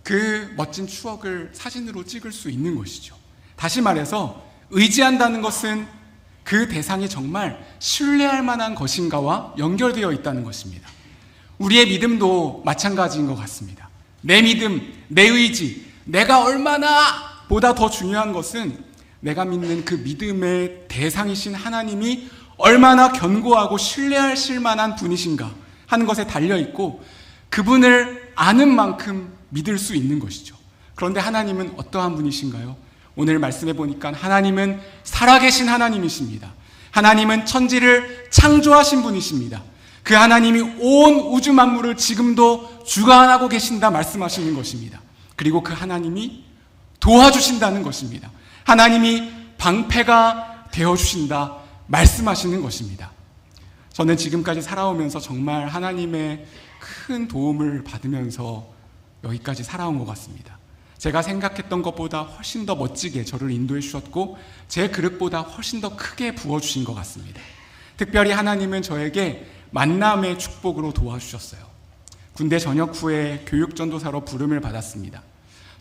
그 멋진 추억을 사진으로 찍을 수 있는 것이죠. 다시 말해서 의지한다는 것은 그 대상이 정말 신뢰할 만한 것인가와 연결되어 있다는 것입니다. 우리의 믿음도 마찬가지인 것 같습니다. 내 믿음, 내 의지, 내가 얼마나 보다 더 중요한 것은 내가 믿는 그 믿음의 대상이신 하나님이 얼마나 견고하고 신뢰하실 만한 분이신가 하는 것에 달려있고 그분을 아는 만큼 믿을 수 있는 것이죠. 그런데 하나님은 어떠한 분이신가요? 오늘 말씀해 보니까 하나님은 살아계신 하나님이십니다. 하나님은 천지를 창조하신 분이십니다. 그 하나님이 온 우주 만물을 지금도 주관하고 계신다 말씀하시는 것입니다. 그리고 그 하나님이 도와주신다는 것입니다. 하나님이 방패가 되어주신다 말씀하시는 것입니다. 저는 지금까지 살아오면서 정말 하나님의 큰 도움을 받으면서 여기까지 살아온 것 같습니다. 제가 생각했던 것보다 훨씬 더 멋지게 저를 인도해 주셨고 제 그릇보다 훨씬 더 크게 부어주신 것 같습니다. 특별히 하나님은 저에게 만남의 축복으로 도와주셨어요. 군대 전역 후에 교육전도사로 부름을 받았습니다.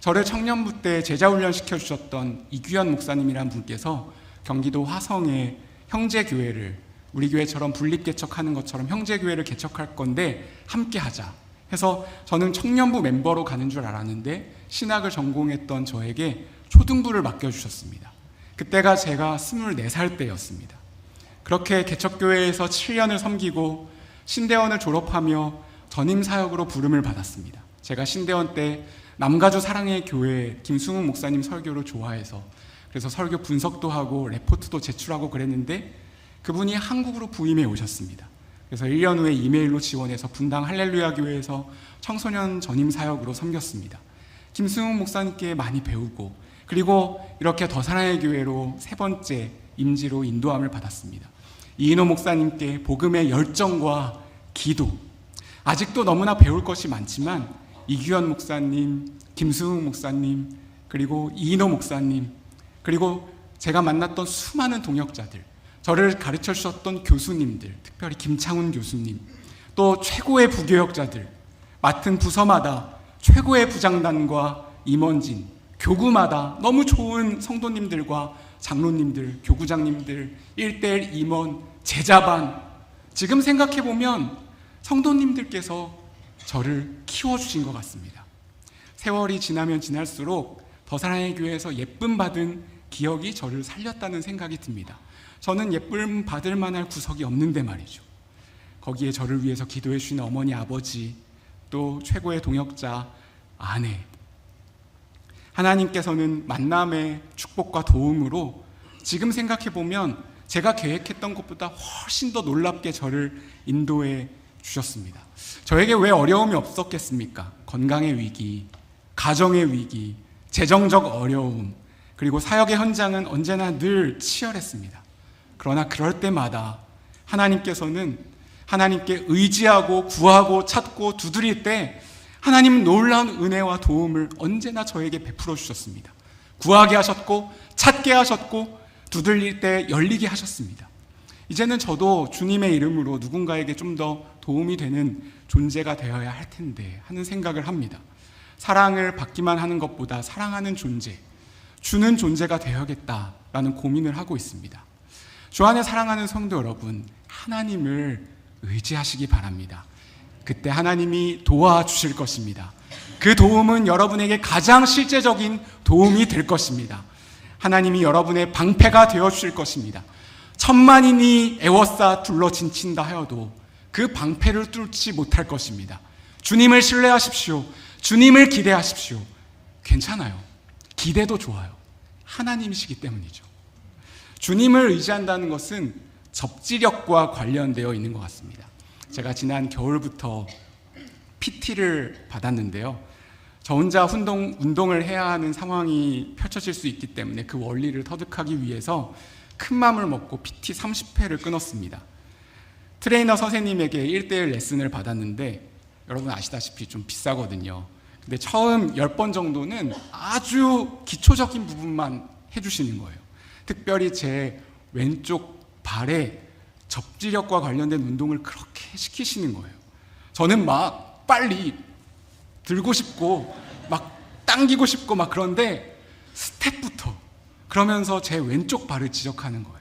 저를 청년부 때 제자훈련 시켜주셨던 이규현 목사님이란 분께서 경기도 화성에 형제교회를 우리 교회처럼 분립개척하는 것처럼 형제교회를 개척할 건데 함께 하자 해서 저는 청년부 멤버로 가는 줄 알았는데 신학을 전공했던 저에게 초등부를 맡겨주셨습니다. 그때가 제가 24살 때였습니다. 그렇게 개척교회에서 7년을 섬기고 신대원을 졸업하며 전임사역으로 부름을 받았습니다. 제가 신대원 때 남가주 사랑의 교회 김승훈 목사님 설교를 좋아해서 그래서 설교 분석도 하고 레포트도 제출하고 그랬는데 그분이 한국으로 부임해 오셨습니다. 그래서 1년 후에 이메일로 지원해서 분당 할렐루야 교회에서 청소년 전임 사역으로 섬겼습니다. 김승훈 목사님께 많이 배우고 그리고 이렇게 더 사랑의 교회로 3번째 임지로 인도함을 받았습니다. 이인호 목사님께 복음의 열정과 기도, 아직도 너무나 배울 것이 많지만 이규현 목사님, 김승훈 목사님, 그리고 이인호 목사님, 그리고 제가 만났던 수많은 동역자들, 저를 가르쳐 주셨던 교수님들, 특별히 김창훈 교수님, 또 최고의 부교역자들, 맡은 부서마다 최고의 부장단과 임원진, 교구마다 너무 좋은 성도님들과 장로님들, 교구장님들, 1:1 임원, 제자반, 지금 생각해보면 성도님들께서 저를 키워주신 것 같습니다. 세월이 지나면 지날수록 더 사랑의 교회에서 예쁨 받은 기억이 저를 살렸다는 생각이 듭니다. 저는 예쁨 받을 만할 구석이 없는데 말이죠. 거기에 저를 위해서 기도해 주시는 어머니, 아버지, 또 최고의 동역자, 아내, 하나님께서는 만남의 축복과 도움으로 지금 생각해보면 제가 계획했던 것보다 훨씬 더 놀랍게 저를 인도해 주셨습니다. 저에게 왜 어려움이 없었겠습니까? 건강의 위기, 가정의 위기, 재정적 어려움, 그리고 사역의 현장은 언제나 늘 치열했습니다. 그러나 그럴 때마다 하나님께서는 하나님께 의지하고 구하고 찾고 두드릴 때 하나님은 놀라운 은혜와 도움을 언제나 저에게 베풀어 주셨습니다. 구하게 하셨고 찾게 하셨고 두들릴 때 열리게 하셨습니다. 이제는 저도 주님의 이름으로 누군가에게 좀 더 도움이 되는 존재가 되어야 할 텐데 하는 생각을 합니다. 사랑을 받기만 하는 것보다 사랑하는 존재, 주는 존재가 되어야겠다라는 고민을 하고 있습니다. 주 안에 사랑하는 성도 여러분, 하나님을 의지하시기 바랍니다. 그때 하나님이 도와주실 것입니다. 그 도움은 여러분에게 가장 실제적인 도움이 될 것입니다. 하나님이 여러분의 방패가 되어주실 것입니다. 천만인이 애워싸 둘러 진친다 하여도 그 방패를 뚫지 못할 것입니다. 주님을 신뢰하십시오. 주님을 기대하십시오. 괜찮아요. 기대도 좋아요. 하나님이시기 때문이죠. 주님을 의지한다는 것은 접지력과 관련되어 있는 것 같습니다. 제가 지난 겨울부터 PT를 받았는데요. 저 혼자 운동을 해야 하는 상황이 펼쳐질 수 있기 때문에 그 원리를 터득하기 위해서 큰 맘을 먹고 PT 30회를 끊었습니다. 트레이너 선생님에게 1:1 레슨을 받았는데 여러분 아시다시피 좀 비싸거든요. 근데 처음 10번 정도는 아주 기초적인 부분만 해주시는 거예요. 특별히 제 왼쪽 발에 접지력과 관련된 운동을 그렇게 시키시는 거예요. 저는 막 빨리 들고 싶고 막 당기고 싶고 막 그런데 스텝부터 그러면서 제 왼쪽 발을 지적하는 거예요.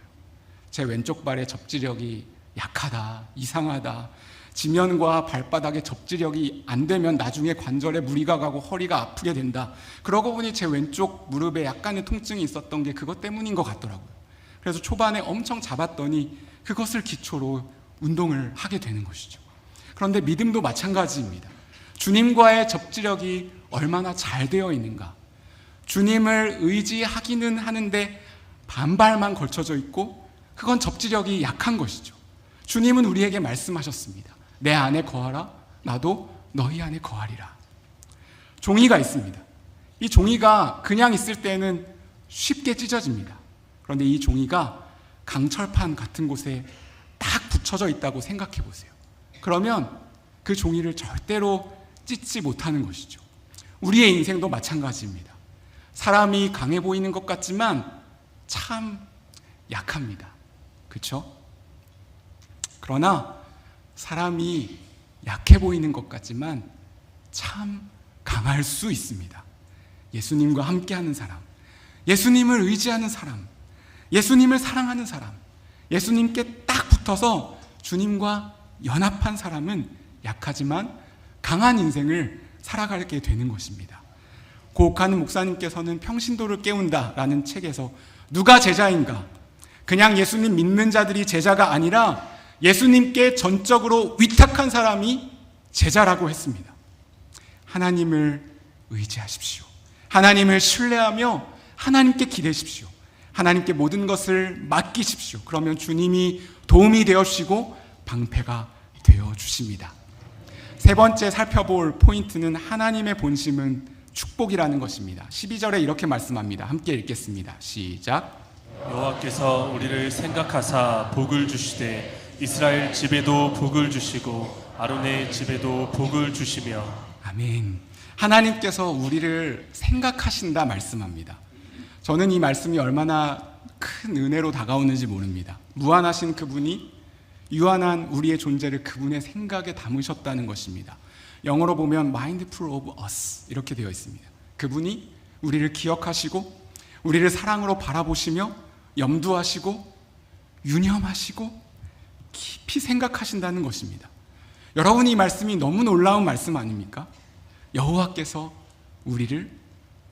제 왼쪽 발의 접지력이 약하다, 이상하다, 지면과 발바닥의 접지력이 안 되면 나중에 관절에 무리가 가고 허리가 아프게 된다. 그러고 보니 제 왼쪽 무릎에 약간의 통증이 있었던 게 그것 때문인 것 같더라고요. 그래서 초반에 엄청 잡았더니 그것을 기초로 운동을 하게 되는 것이죠. 그런데 믿음도 마찬가지입니다. 주님과의 접지력이 얼마나 잘 되어 있는가. 주님을 의지하기는 하는데 반발만 걸쳐져 있고 그건 접지력이 약한 것이죠. 주님은 우리에게 말씀하셨습니다. 내 안에 거하라, 나도 너희 안에 거하리라. 종이가 있습니다. 이 종이가 그냥 있을 때는 쉽게 찢어집니다. 그런데 이 종이가 강철판 같은 곳에 딱 붙여져 있다고 생각해 보세요. 그러면 그 종이를 절대로 찢지 못하는 것이죠. 우리의 인생도 마찬가지입니다. 사람이 강해 보이는 것 같지만 참 약합니다. 그렇죠? 그러나 사람이 약해 보이는 것 같지만 참 강할 수 있습니다. 예수님과 함께하는 사람, 예수님을 의지하는 사람, 예수님을 사랑하는 사람, 예수님께 딱 붙어서 주님과 연합한 사람은 약하지만 강한 인생을 살아가게 되는 것입니다. 고옥하는 목사님께서는 평신도를 깨운다라는 책에서 누가 제자인가? 그냥 예수님 믿는 자들이 제자가 아니라 예수님께 전적으로 위탁한 사람이 제자라고 했습니다. 하나님을 의지하십시오. 하나님을 신뢰하며 하나님께 기대십시오. 하나님께 모든 것을 맡기십시오. 그러면 주님이 도움이 되어주시고 방패가 되어주십니다. 세 번째 살펴볼 포인트는 하나님의 본심은 축복이라는 것입니다. 12절에 이렇게 말씀합니다. 함께 읽겠습니다. 시작. 여호와께서 우리를 생각하사 복을 주시되 이스라엘 집에도 복을 주시고 아론의 집에도 복을 주시며. 아멘. 하나님께서 우리를 생각하신다 말씀합니다. 저는 이 말씀이 얼마나 큰 은혜로 다가오는지 모릅니다. 무한하신 그분이 유한한 우리의 존재를 그분의 생각에 담으셨다는 것입니다. 영어로 보면 mindful of us 이렇게 되어 있습니다. 그분이 우리를 기억하시고 우리를 사랑으로 바라보시며 염두하시고 유념하시고 깊이 생각하신다는 것입니다. 여러분, 이 말씀이 너무 놀라운 말씀 아닙니까? 여호와께서 우리를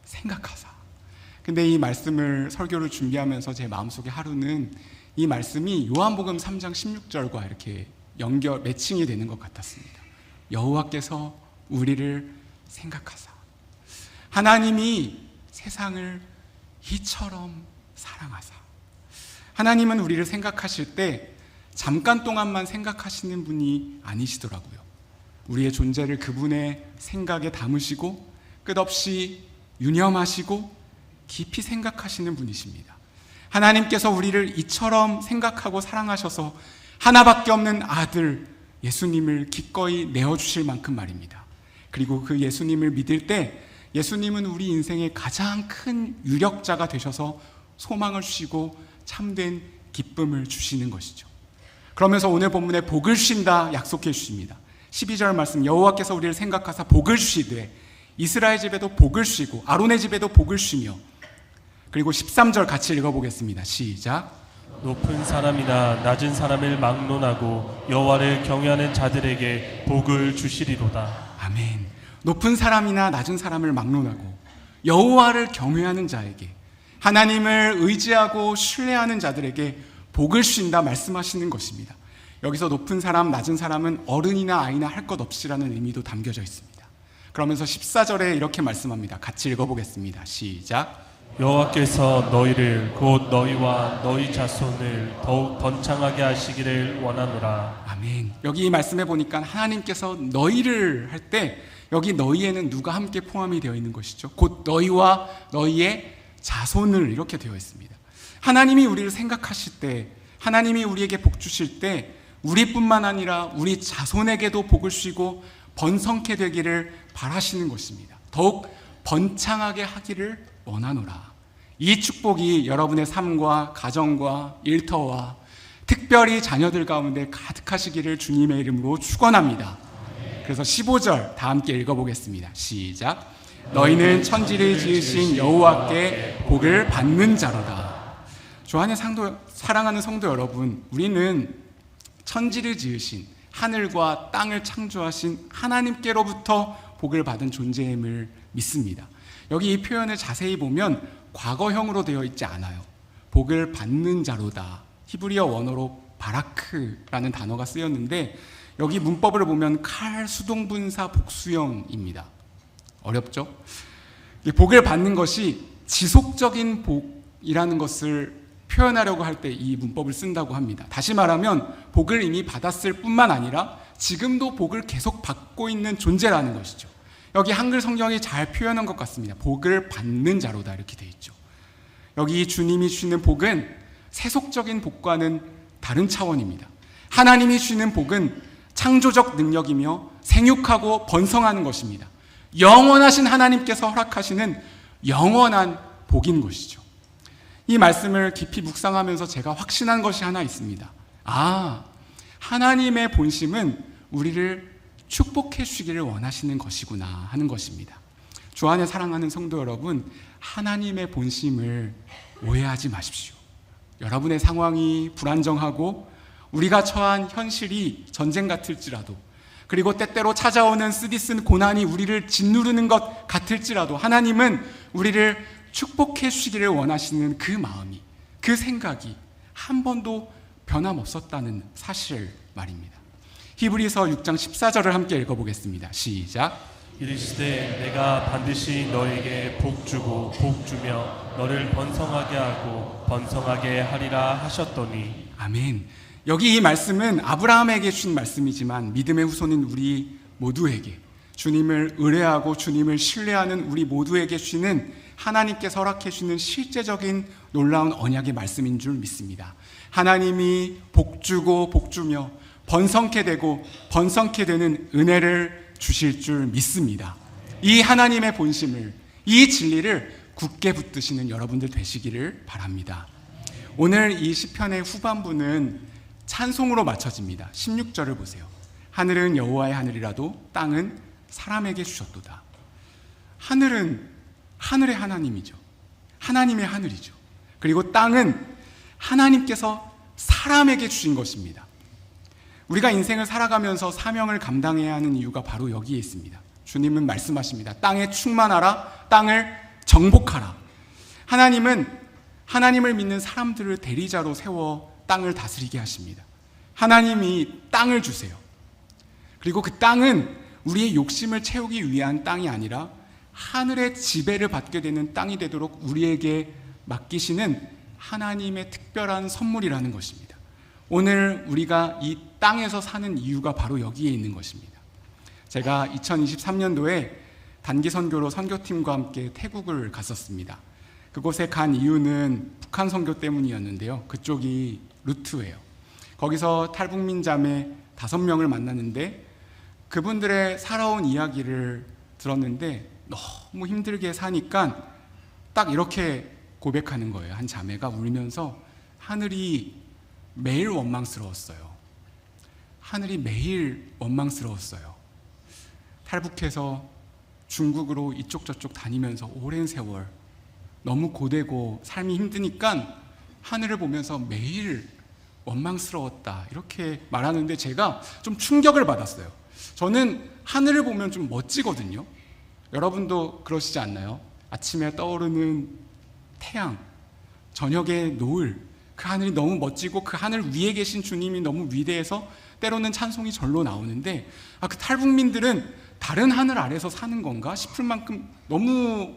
생각하사. 근데 이 말씀을 설교를 준비하면서 제 마음속에 하루는 이 말씀이 요한복음 3장 16절과 이렇게 매칭이 되는 것 같았습니다. 여호와께서 우리를 생각하사. 하나님이 세상을 이처럼 사랑하사. 하나님은 우리를 생각하실 때 잠깐 동안만 생각하시는 분이 아니시더라고요. 우리의 존재를 그분의 생각에 담으시고 끝없이 유념하시고 깊이 생각하시는 분이십니다. 하나님께서 우리를 이처럼 생각하고 사랑하셔서 하나밖에 없는 아들 예수님을 기꺼이 내어주실 만큼 말입니다. 그리고 그 예수님을 믿을 때 예수님은 우리 인생의 가장 큰 유력자가 되셔서 소망을 주시고 참된 기쁨을 주시는 것이죠. 그러면서 오늘 본문에 복을 주신다 약속해 주십니다. 12절 말씀, 여호와께서 우리를 생각하사 복을 주시되 이스라엘 집에도 복을 주시고 아론의 집에도 복을 주시며. 그리고 13절 같이 읽어보겠습니다. 시작. 높은 사람이나 낮은 사람을 막론하고 여호와를 경외하는 자들에게 복을 주시리로다. 아멘. 높은 사람이나 낮은 사람을 막론하고 여호와를 경외하는 자에게, 하나님을 의지하고 신뢰하는 자들에게 복을 주신다 말씀하시는 것입니다. 여기서 높은 사람, 낮은 사람은 어른이나 아이나 할 것 없이라는 의미도 담겨져 있습니다. 그러면서 14절에 이렇게 말씀합니다. 같이 읽어보겠습니다. 시작. 여호와께서 너희를 곧 너희와 너희 자손을 더욱 번창하게 하시기를 원하노라. 아멘. 여기 이 말씀해 보니까 하나님께서 너희를 할 때 여기 너희에는 누가 함께 포함이 되어 있는 것이죠? 곧 너희와 너희의 자손을 이렇게 되어 있습니다. 하나님이 우리를 생각하실 때, 하나님이 우리에게 복 주실 때 우리뿐만 아니라 우리 자손에게도 복을 주시고 번성케 되기를 바라시는 것입니다. 더욱 번창하게 하기를 원하노라. 이 축복이 여러분의 삶과 가정과 일터와 특별히 자녀들 가운데 가득하시기를 주님의 이름으로 축원합니다. 그래서 15절 다 함께 읽어보겠습니다. 시작. 너희는 천지를 지으신 여호와께 복을 받는 자로다. 주 안에 사랑하는 성도 여러분, 우리는 천지를 지으신 하늘과 땅을 창조하신 하나님께로부터 복을 받은 존재임을 믿습니다. 여기 이 표현을 자세히 보면 과거형으로 되어 있지 않아요. 복을 받는 자로다. 히브리어 원어로 바라크라는 단어가 쓰였는데 여기 문법을 보면 칼 수동분사 복수형입니다. 어렵죠? 복을 받는 것이 지속적인 복이라는 것을 표현하려고 할 때 이 문법을 쓴다고 합니다. 다시 말하면 복을 이미 받았을 뿐만 아니라 지금도 복을 계속 받고 있는 존재라는 것이죠. 여기 한글 성경이 잘 표현한 것 같습니다. 복을 받는 자로다 이렇게 돼 있죠. 여기 주님이 주시는 복은 세속적인 복과는 다른 차원입니다. 하나님이 주시는 복은 창조적 능력이며 생육하고 번성하는 것입니다. 영원하신 하나님께서 허락하시는 영원한 복인 것이죠. 이 말씀을 깊이 묵상하면서 제가 확신한 것이 하나 있습니다. 하나님의 본심은 우리를 축복해 주시기를 원하시는 것이구나 하는 것입니다. 주 안에 사랑하는 성도 여러분, 하나님의 본심을 오해하지 마십시오. 여러분의 상황이 불안정하고 우리가 처한 현실이 전쟁 같을지라도, 그리고 때때로 찾아오는 쓰디쓴 고난이 우리를 짓누르는 것 같을지라도 하나님은 우리를 축복해 주시기를 원하시는 그 마음이, 그 생각이 한 번도 변함없었다는 사실 말입니다. 히브리서 6장 14절을 함께 읽어보겠습니다. 시작. 이르시되 내가 반드시 너에게 복 주고 복 주며 너를 번성하게 하고 번성하게 하리라 하셨더니. 아멘. 여기 이 말씀은 아브라함에게 주신 말씀이지만 믿음의 후손인 우리 모두에게, 주님을 의뢰하고 주님을 신뢰하는 우리 모두에게 주시는 하나님께서 허락해 주시는 실제적인 놀라운 언약의 말씀인 줄 믿습니다. 하나님이 복 주고 복 주며 번성케 되고 번성케 되는 은혜를 주실 줄 믿습니다. 이 하나님의 본심을, 이 진리를 굳게 붙드시는 여러분들 되시기를 바랍니다. 오늘 이 시편의 후반부는 찬송으로 맞춰집니다. 16절을 보세요. 하늘은 여호와의 하늘이라도 땅은 사람에게 주셨도다. 하늘은 하늘의 하나님이죠. 하나님의 하늘이죠. 그리고 땅은 하나님께서 사람에게 주신 것입니다. 우리가 인생을 살아가면서 사명을 감당해야 하는 이유가 바로 여기에 있습니다. 주님은 말씀하십니다. 땅에 충만하라, 땅을 정복하라. 하나님은 하나님을 믿는 사람들을 대리자로 세워 땅을 다스리게 하십니다. 하나님이 땅을 주세요. 그리고 그 땅은 우리의 욕심을 채우기 위한 땅이 아니라 하늘의 지배를 받게 되는 땅이 되도록 우리에게 맡기시는 하나님의 특별한 선물이라는 것입니다. 오늘 우리가 이 땅에서 사는 이유가 바로 여기에 있는 것입니다. 제가 2023년도에 단기 선교로 선교팀과 함께 태국을 갔었습니다. 그곳에 간 이유는 북한 선교 때문이었는데요. 그쪽이 루트예요. 거기서 탈북민 자매 5명을 만났는데 그분들의 살아온 이야기를 들었는데 너무 힘들게 사니까 딱 이렇게 고백하는 거예요. 한 자매가 울면서 하늘이 매일 원망스러웠어요. 하늘이 매일 원망스러웠어요. 탈북해서 중국으로 이쪽 저쪽 다니면서 오랜 세월 너무 고되고 삶이 힘드니까 하늘을 보면서 매일 원망스러웠다 이렇게 말하는데 제가 좀 충격을 받았어요. 저는 하늘을 보면 좀 멋지거든요. 여러분도 그러시지 않나요? 아침에 떠오르는 태양, 저녁에 노을, 그 하늘이 너무 멋지고 그 하늘 위에 계신 주님이 너무 위대해서 때로는 찬송이 절로 나오는데 그 탈북민들은 다른 하늘 아래서 사는 건가 싶을 만큼 너무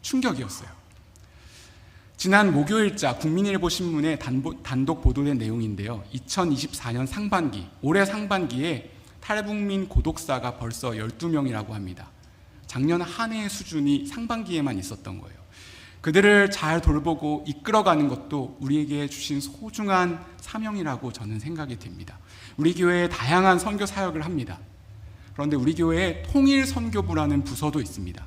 충격이었어요. 지난 목요일자 국민일보 신문에 단독 보도된 내용인데요. 2024년 상반기, 올해 상반기에 탈북민 고독사가 벌써 12명이라고 합니다. 작년 한 해 수준이 상반기에만 있었던 거예요. 그들을 잘 돌보고 이끌어가는 것도 우리에게 주신 소중한 사명이라고 저는 생각이 됩니다. 우리 교회에 다양한 선교 사역을 합니다. 그런데 우리 교회에 통일선교부라는 부서도 있습니다.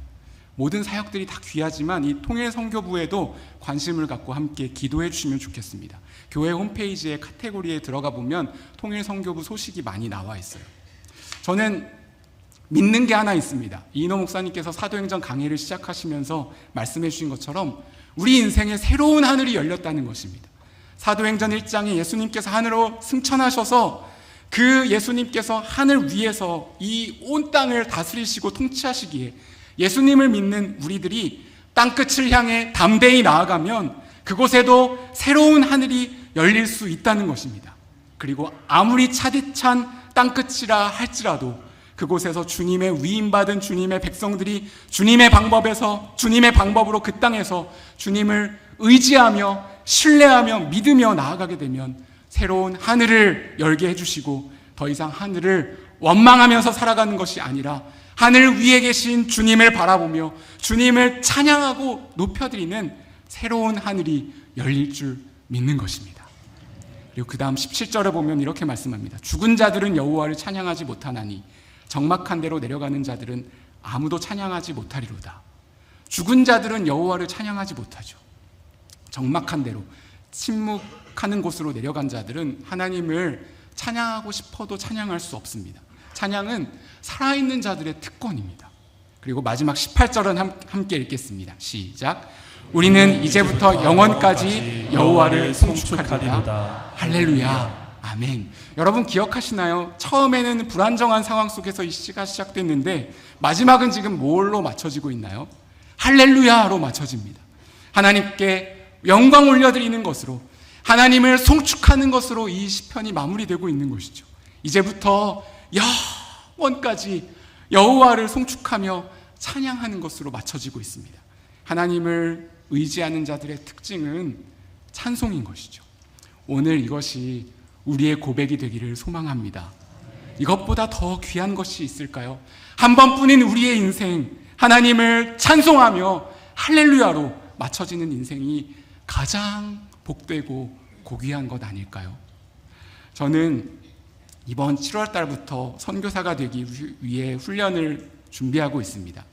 모든 사역들이 다 귀하지만 이 통일선교부에도 관심을 갖고 함께 기도해 주시면 좋겠습니다. 교회 홈페이지에 카테고리에 들어가 보면 통일선교부 소식이 많이 나와 있어요. 저는 믿는 게 하나 있습니다. 이인호 목사님께서 사도행전 강해를 시작하시면서 말씀해 주신 것처럼 우리 인생에 새로운 하늘이 열렸다는 것입니다. 사도행전 1장에 예수님께서 하늘로 승천하셔서 그 예수님께서 하늘 위에서 이 온 땅을 다스리시고 통치하시기에 예수님을 믿는 우리들이 땅끝을 향해 담대히 나아가면 그곳에도 새로운 하늘이 열릴 수 있다는 것입니다. 그리고 아무리 차디찬 땅끝이라 할지라도 그곳에서 주님의 위임받은 주님의 백성들이 주님의 방법으로 그 땅에서 주님을 의지하며 신뢰하며 믿으며 나아가게 되면 새로운 하늘을 열게 해주시고 더 이상 하늘을 원망하면서 살아가는 것이 아니라 하늘 위에 계신 주님을 바라보며 주님을 찬양하고 높여드리는 새로운 하늘이 열릴 줄 믿는 것입니다. 그리고 그 다음 17절에 보면 이렇게 말씀합니다. 죽은 자들은 여호와를 찬양하지 못하나니 적막한 데로 내려가는 자들은 아무도 찬양하지 못하리로다. 죽은 자들은 여호와를 찬양하지 못하죠. 적막한 데로 침묵하는 곳으로 내려간 자들은 하나님을 찬양하고 싶어도 찬양할 수 없습니다. 찬양은 살아있는 자들의 특권입니다. 그리고 마지막 18절은 함께 읽겠습니다. 시작. 우리는 이제부터 영원까지 여호와를 송축하리로다. 할렐루야. 아멘. 여러분 기억하시나요? 처음에는 불안정한 상황 속에서 이 시가 시작됐는데 마지막은 지금 뭘로 맞춰지고 있나요? 할렐루야로 맞춰집니다. 하나님께 영광 올려드리는 것으로, 하나님을 송축하는 것으로 이 시편이 마무리되고 있는 것이죠. 이제부터 영원까지 여호와를 송축하며 찬양하는 것으로 맞춰지고 있습니다. 하나님을 의지하는 자들의 특징은 찬송인 것이죠. 오늘 이것이 우리의 고백이 되기를 소망합니다. 이것보다 더 귀한 것이 있을까요? 한 번뿐인 우리의 인생, 하나님을 찬송하며 할렐루야로 맞춰지는 인생이 가장 복되고 고귀한 것 아닐까요? 저는 이번 7월 달부터 선교사가 되기 위해 훈련을 준비하고 있습니다.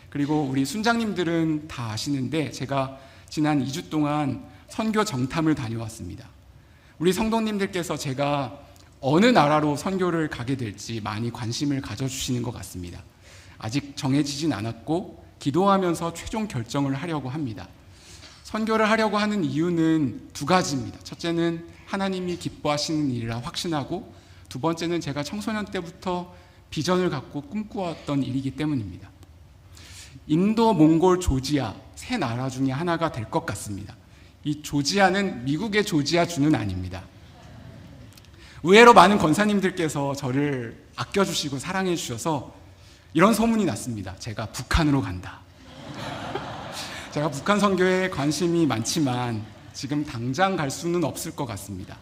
그리고 우리 순장님들은 다 아시는데 제가 지난 2주 동안 선교 정탐을 다녀왔습니다. 우리 성도님들께서 제가 어느 나라로 선교를 가게 될지 많이 관심을 가져주시는 것 같습니다. 아직 정해지진 않았고 기도하면서 최종 결정을 하려고 합니다. 선교를 하려고 하는 이유는 두 가지입니다. 첫째는 하나님이 기뻐하시는 일이라 확신하고, 두 번째는 제가 청소년 때부터 비전을 갖고 꿈꾸었던 일이기 때문입니다. 인도, 몽골, 조지아 세 나라 중에 하나가 될 것 같습니다. 이 조지아는 미국의 조지아주는 아닙니다. 의외로 많은 권사님들께서 저를 아껴주시고 사랑해 주셔서 이런 소문이 났습니다. 제가 북한으로 간다. 제가 북한 선교에 관심이 많지만 지금 당장 갈 수는 없을 것 같습니다.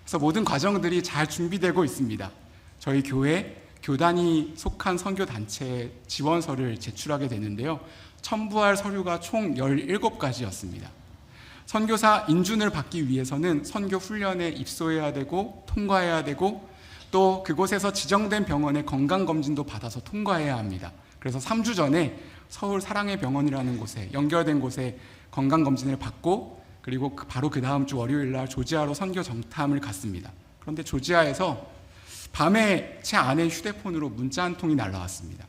그래서 모든 과정들이 잘 준비되고 있습니다. 저희 교회 교단이 속한 선교단체에 지원서를 제출하게 되는데요. 첨부할 서류가 총 17가지였습니다. 선교사 인준을 받기 위해서는 선교 훈련에 입소해야 되고 통과해야 되고, 또 그곳에서 지정된 병원에 건강검진도 받아서 통과해야 합니다. 그래서 3주 전에 서울 사랑의 병원이라는 곳에 연결된 곳에 건강검진을 받고, 그리고 바로 그 다음 주 월요일 날 조지아로 선교 정탐을 갔습니다. 그런데 조지아에서 밤에 제 아내 휴대폰으로 문자 한 통이 날라왔습니다.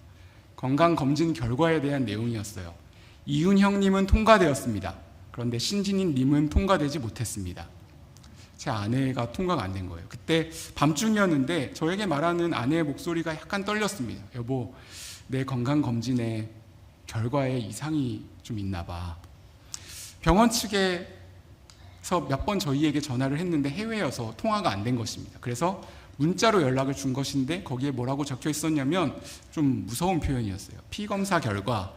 건강검진 결과에 대한 내용이었어요. 이윤형님은 통과되었습니다. 그런데 신진희님은 통과되지 못했습니다. 제 아내가 통과가 안 된 거예요. 그때 밤중이었는데 저에게 말하는 아내의 목소리가 약간 떨렸습니다. 여보, 내 건강검진에 결과에 이상이 좀 있나 봐. 병원 측에서 몇 번 저희에게 전화를 했는데 해외여서 통화가 안 된 것입니다. 그래서 문자로 연락을 준 것인데 거기에 뭐라고 적혀 있었냐면 좀 무서운 표현이었어요. 피검사 결과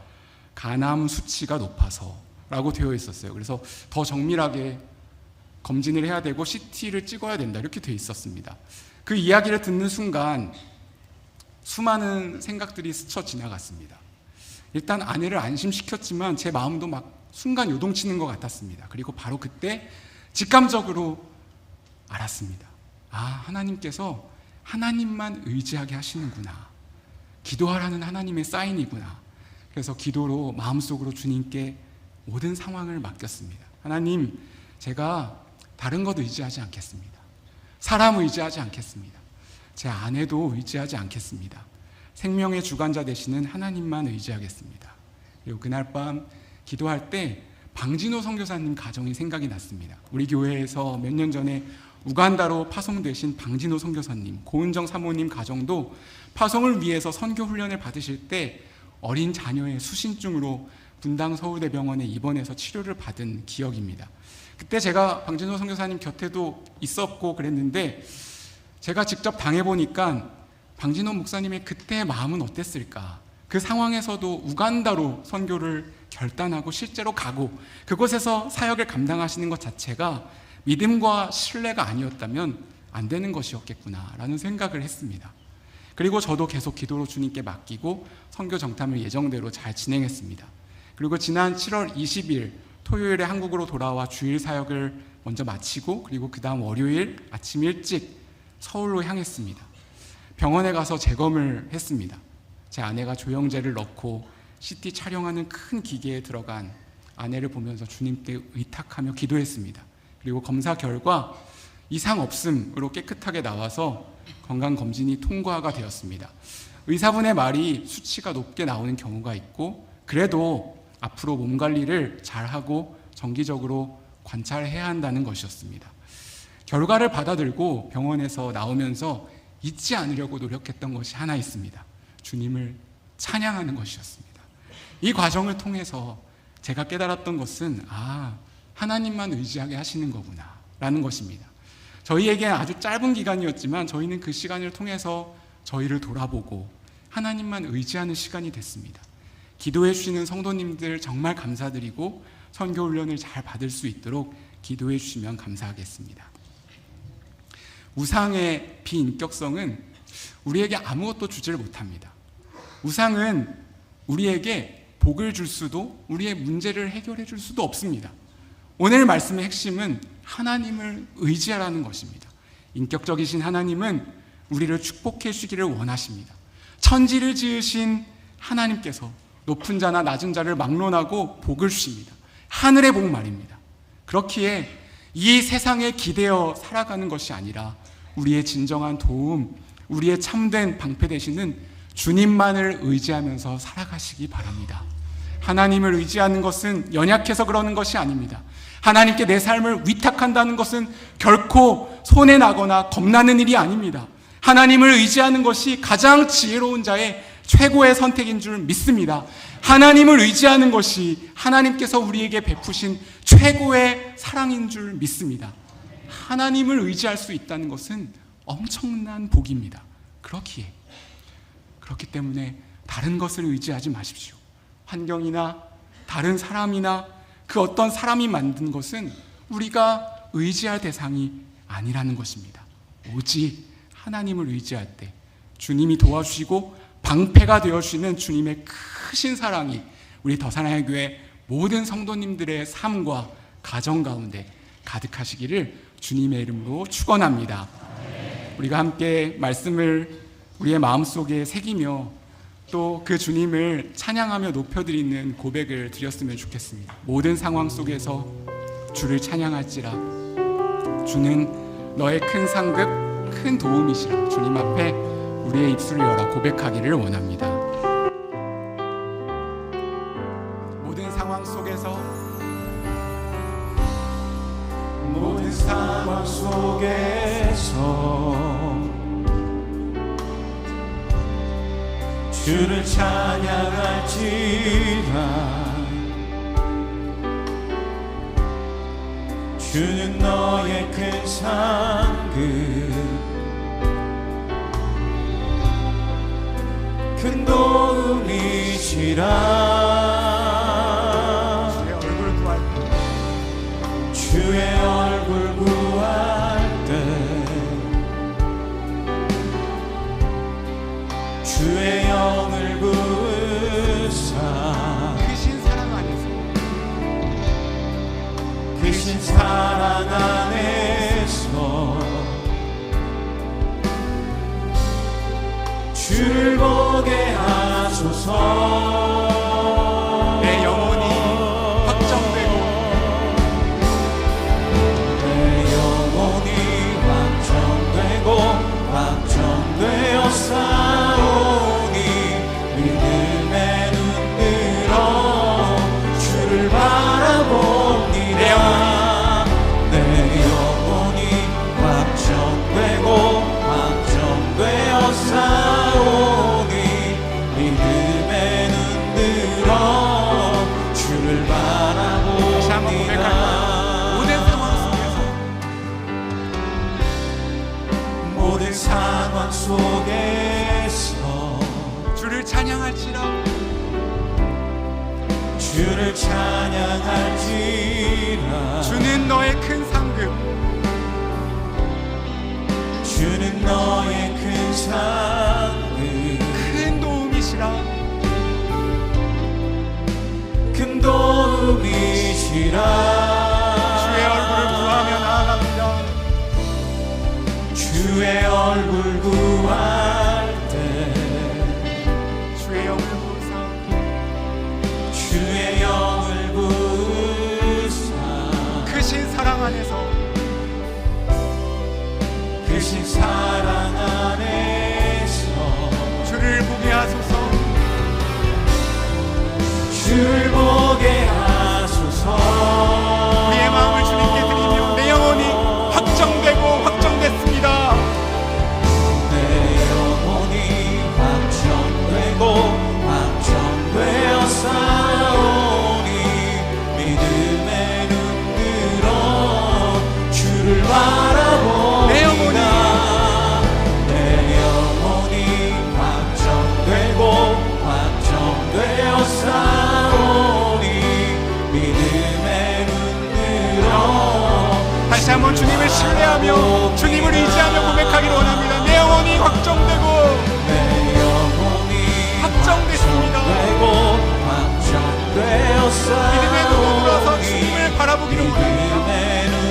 간암 수치가 높아서 라고 되어 있었어요. 그래서 더 정밀하게 검진을 해야 되고 CT를 찍어야 된다 이렇게 되어 있었습니다. 그 이야기를 듣는 순간 수많은 생각들이 스쳐 지나갔습니다. 일단 아내를 안심시켰지만 제 마음도 막 순간 요동치는 것 같았습니다. 그리고 바로 그때 직감적으로 알았습니다. 아, 하나님께서 하나님만 의지하게 하시는구나. 기도하라는 하나님의 사인이구나. 그래서 기도로 마음속으로 주님께 모든 상황을 맡겼습니다. 하나님, 제가 다른 것 의지하지 않겠습니다. 사람 의지하지 않겠습니다. 제 아내도 의지하지 않겠습니다. 생명의 주관자 되시는 하나님만 의지하겠습니다. 그리고 그날 밤 기도할 때 방진호 선교사님 가정이 생각이 났습니다. 우리 교회에서 몇 년 전에 우간다로 파송되신 방진호 선교사님, 고은정 사모님 가정도 파송을 위해서 선교 훈련을 받으실 때 어린 자녀의 수신증으로 분당 서울대병원에 입원해서 치료를 받은 기억입니다. 그때 제가 방진호 선교사님 곁에도 있었고 그랬는데 제가 직접 당해보니까 방진호 목사님의 그때의 마음은 어땠을까? 그 상황에서도 우간다로 선교를 결단하고 실제로 가고 그곳에서 사역을 감당하시는 것 자체가 믿음과 신뢰가 아니었다면 안 되는 것이었겠구나라는 생각을 했습니다. 그리고 저도 계속 기도로 주님께 맡기고 선교 정탐을 예정대로 잘 진행했습니다. 그리고 지난 7월 20일 토요일에 한국으로 돌아와 주일 사역을 먼저 마치고 그리고 그 다음 월요일 아침 일찍 서울로 향했습니다. 병원에 가서 재검을 했습니다. 제 아내가 조영제를 넣고 CT 촬영하는 큰 기계에 들어간 아내를 보면서 주님께 의탁하며 기도했습니다. 그리고 검사 결과 이상 없음으로 깨끗하게 나와서 건강검진이 통과가 되었습니다. 의사분의 말이 수치가 높게 나오는 경우가 있고 그래도 앞으로 몸 관리를 잘하고 정기적으로 관찰해야 한다는 것이었습니다. 결과를 받아들고 병원에서 나오면서 잊지 않으려고 노력했던 것이 하나 있습니다. 주님을 찬양하는 것이었습니다. 이 과정을 통해서 제가 깨달았던 것은 하나님만 의지하게 하시는 거구나 라는 것입니다. 저희에게 아주 짧은 기간이었지만 저희는 그 시간을 통해서 저희를 돌아보고 하나님만 의지하는 시간이 됐습니다. 기도해 주시는 성도님들 정말 감사드리고 선교 훈련을 잘 받을 수 있도록 기도해 주시면 감사하겠습니다. 우상의 비인격성은 우리에게 아무것도 주지를 못합니다. 우상은 우리에게 복을 줄 수도 우리의 문제를 해결해 줄 수도 없습니다. 오늘 말씀의 핵심은 하나님을 의지하라는 것입니다. 인격적이신 하나님은 우리를 축복해 주기를 원하십니다. 천지를 지으신 하나님께서 높은 자나 낮은 자를 막론하고 복을 주십니다. 하늘의 복 말입니다. 그렇기에 이 세상에 기대어 살아가는 것이 아니라 우리의 진정한 도움, 우리의 참된 방패 되시는 주님만을 의지하면서 살아가시기 바랍니다. 하나님을 의지하는 것은 연약해서 그러는 것이 아닙니다. 하나님께 내 삶을 위탁한다는 것은 결코 손해나거나 겁나는 일이 아닙니다. 하나님을 의지하는 것이 가장 지혜로운 자의 최고의 선택인 줄 믿습니다. 하나님을 의지하는 것이 하나님께서 우리에게 베푸신 최고의 사랑인 줄 믿습니다. 하나님을 의지할 수 있다는 것은 엄청난 복입니다. 그렇기 때문에 다른 것을 의지하지 마십시오. 환경이나 다른 사람이나 그 어떤 사람이 만든 것은 우리가 의지할 대상이 아니라는 것입니다. 오직 하나님을 의지할 때 주님이 도와주시고 방패가 되어주시는 주님의 크신 사랑이 우리 더사랑의 교회 모든 성도님들의 삶과 가정 가운데 가득하시기를 주님의 이름으로 축원합니다. 우리가 함께 말씀을 우리의 마음속에 새기며 또 그 주님을 찬양하며 높여드리는 고백을 드렸으면 좋겠습니다. 모든 상황 속에서 주를 찬양할지라 주는 너의 큰 상급 큰 도움이시라. 주님 앞에 우리의 입술을 열어 고백하기를 원합니다. 모든 상황 속에서 주를 찬양할지라. 주는 너의 큰 상급 큰 도움이시라. 주의 얼굴 구할 때 보게 하소서. 내 영혼이 확정되고 내 영혼이 확정되어 싸우니 믿음의 눈 들어 주를 바라봅니다. 내 영혼이 확정되어 싸우니 믿음의 눈 들어 주를 다시 한번 고백할까요? 모든 상황 속에서 모든 상황 속에서 주를 찬양할지라 주를 찬양할지라. 주는 너의 큰 상급 주는 너의 큰 상급 큰 도움이시라 큰 도움이시라. 주의 얼굴을 구하며 나아갑니다. 주의 얼굴 구할 때 주의 영을 보사 주의 영을 부사 크신 사랑 안에서 크신 사랑 안에서 주를 보게 하소서. 주를 보게 하소서. 우리의 마음을 주님께 드리며 내 영혼이 확정됐습니다. 내 영혼이 확정되어 싸우니 믿음의 눈 들어 주를 바라봅니다. 내 영혼이 확정되어 싸우니 믿음의 눈 들어 다시 한번 주님을 신뢰하며 주님을 의지하며 고백하기를 원합니다. 내 영혼이 확정되고 내 영혼이 확정됐습니다. 확정되어 믿음의 눈을 들어서 싸우니 주님을 바라보기를 원합니다.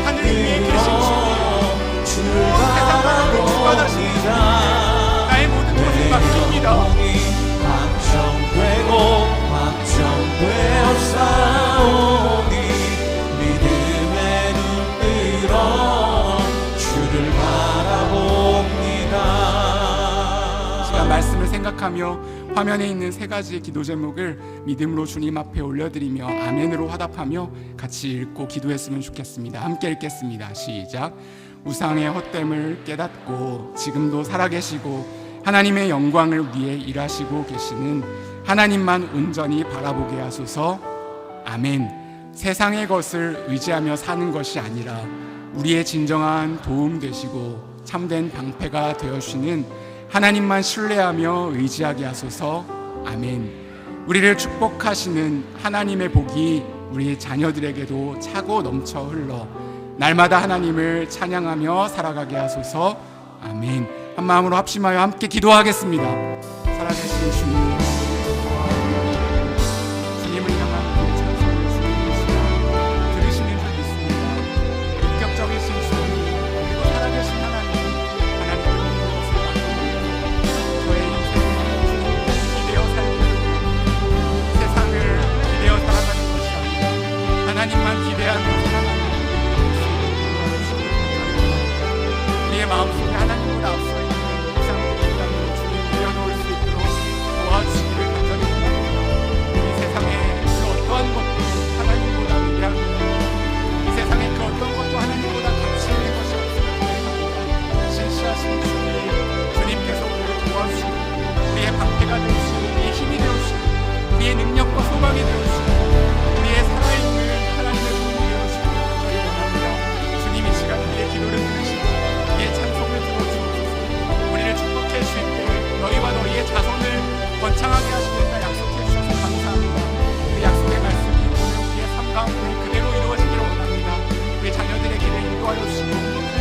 하늘 위에 계신 주님, 주를 세상을 주관하시는 주님, 나의 모든 것을 맡깁니다. 확정되어 싸우니 믿음의 눈 들어 주를 바라봅니다. 시간 말씀을 생각하며 화면에 있는 세 가지의 기도 제목을 믿음으로 주님 앞에 올려드리며 아멘으로 화답하며 같이 읽고 기도했으면 좋겠습니다. 함께 읽겠습니다. 시작. 우상의 헛됨을 깨닫고 지금도 살아계시고 하나님의 영광을 위해 일하시고 계시는 하나님만 온전히 바라보게 하소서. 아멘. 세상의 것을 의지하며 사는 것이 아니라 우리의 진정한 도움 되시고 참된 방패가 되어주시는 하나님만 신뢰하며 의지하게 하소서. 아멘. 우리를 축복하시는 하나님의 복이 우리 자녀들에게도 차고 넘쳐 흘러 날마다 하나님을 찬양하며 살아가게 하소서. 아멘. 한 마음으로 합심하여 함께 기도하겠습니다. 살아계신 주님, 주님을 향한 우리의 찬송을 주님이시라 들으시는 줄 믿습니다. 인격적이신 주님, 그리고 살아계신 하나님을 믿는 것을 맡깁니다. 저의 인생을 기대어 살고 세상을 기대어 살아가는 것이 아니라 하나님만 기대하며 살아가는 우리의 마음속에 하나님보다 앞서 있는 이상들이 있다면 주님 내려놓을 수 있도록 도와주시기를 간절히 이 세상에 그 어떠한 것도 하나님보다 위대합니다. 이 세상에 그 어떤 것도 하나님보다 가치 있는 것이 없습니다. 신실하신 주님, 주님께서 우리를 도와주시고 우리의 방패가 되어주시고 우리의 힘이 되어주시고 우리의 능력과 소망이 되어주시고 우리의 살아있는 하나님의 도움이 되어주시고 저희를 합니다. 주님 이 시간 우리의 기도를 들으시고 우리의 찬송을 들어주옵소서. 우리를 축복해 주실 때 너희와 너희의 자손을 번창하게 하시겠다 약속해 주셔서 감사합니다. 그 약속의 말씀이 오늘 우리의 삶 가운데 그대로 이루어지기를 원합니다. 우리 자녀들의 길을 인도하여 주시고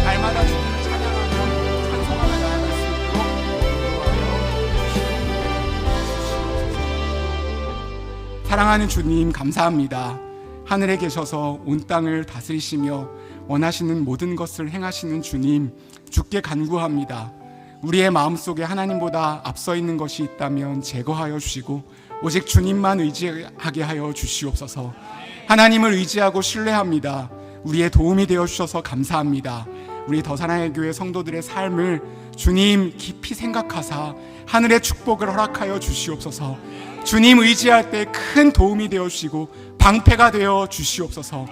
날마다 주님을 찬양하며 찬송하며 나아갈 수 있도록 인도하여 주시옵소서. 사랑하는 주님 감사합니다. 하늘에 계셔서 온 땅을 다스리시며 원하시는 모든 것을 행하시는 주님, 주께 간구합니다. 우리의 마음속에 하나님보다 앞서 있는 것이 있다면 제거하여 주시고 오직 주님만 의지하게 하여 주시옵소서. 하나님을 의지하고 신뢰합니다. 우리의 도움이 되어 주셔서 감사합니다. 우리 더 사랑의 교회 성도들의 삶을 주님 깊이 생각하사 하늘의 축복을 허락하여 주시옵소서. 주님 의지할 때 큰 도움이 되어 주시고 방패가 되어 주시옵소서.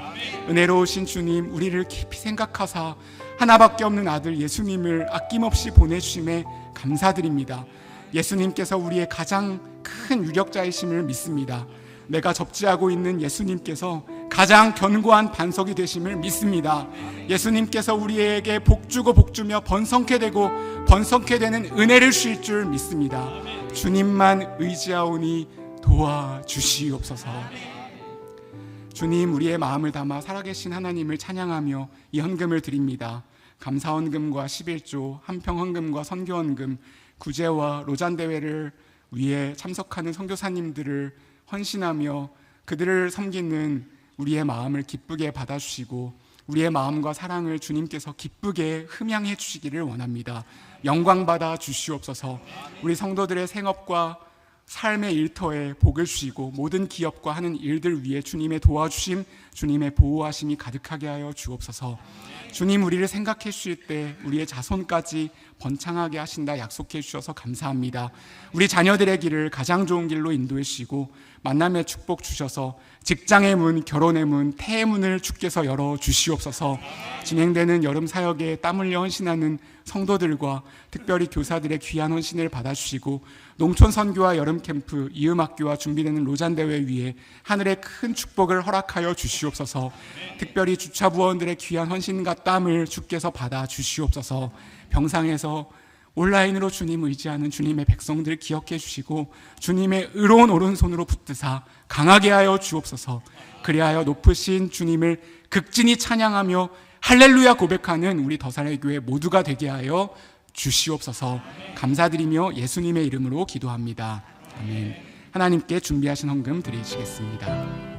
은혜로우신 주님, 우리를 깊이 생각하사 하나밖에 없는 아들 예수님을 아낌없이 보내주심에 감사드립니다. 예수님께서 우리의 가장 큰 유력자이심을 믿습니다. 내가 접지하고 있는 예수님께서 가장 견고한 반석이 되심을 믿습니다. 예수님께서 우리에게 복주고 복주며 번성케 되고 번성케 되는 은혜를 주실 줄 믿습니다. 주님만 의지하오니 도와주시옵소서. 주님, 우리의 마음을 담아 살아계신 하나님을 찬양하며 이 헌금을 드립니다. 감사헌금과 11조, 한평헌금과 선교헌금, 구제와 로잔대회를 위해 참석하는 선교사님들을 헌신하며 그들을 섬기는 우리의 마음을 기쁘게 받아주시고 우리의 마음과 사랑을 주님께서 기쁘게 흠양해 주시기를 원합니다. 영광 받아 주시옵소서. 우리 성도들의 생업과 삶의 일터에 복을 주시고 모든 기업과 하는 일들 위에 주님의 도와주심, 주님의 보호하심이 가득하게 하여 주옵소서. 주님, 우리를 생각해 주실 때 우리의 자손까지 번창하게 하신다 약속해 주셔서 감사합니다. 우리 자녀들의 길을 가장 좋은 길로 인도해 주시고 만남의 축복 주셔서 직장의 문, 결혼의 문, 태의 문을 주께서 열어 주시옵소서. 진행되는 여름 사역에 땀 흘려 헌신하는 성도들과 특별히 교사들의 귀한 헌신을 받아주시고 농촌 선교와 여름 캠프, 이음학교와 준비되는 로잔대회 위에 하늘의 큰 축복을 허락하여 주시옵소서. 특별히 주차부원들의 귀한 헌신과 땀을 주께서 받아 주시옵소서. 병상에서 온라인으로 주님 의지하는 주님의 백성들 기억해 주시고 주님의 의로운 오른손으로 붙드사 강하게 하여 주옵소서. 그리하여 높으신 주님을 극진히 찬양하며 할렐루야 고백하는 우리 더 사랑의 교회 모두가 되게 하여 주시옵소서. 감사드리며 예수님의 이름으로 기도합니다. 아멘. 하나님께 준비하신 헌금 드리시겠습니다.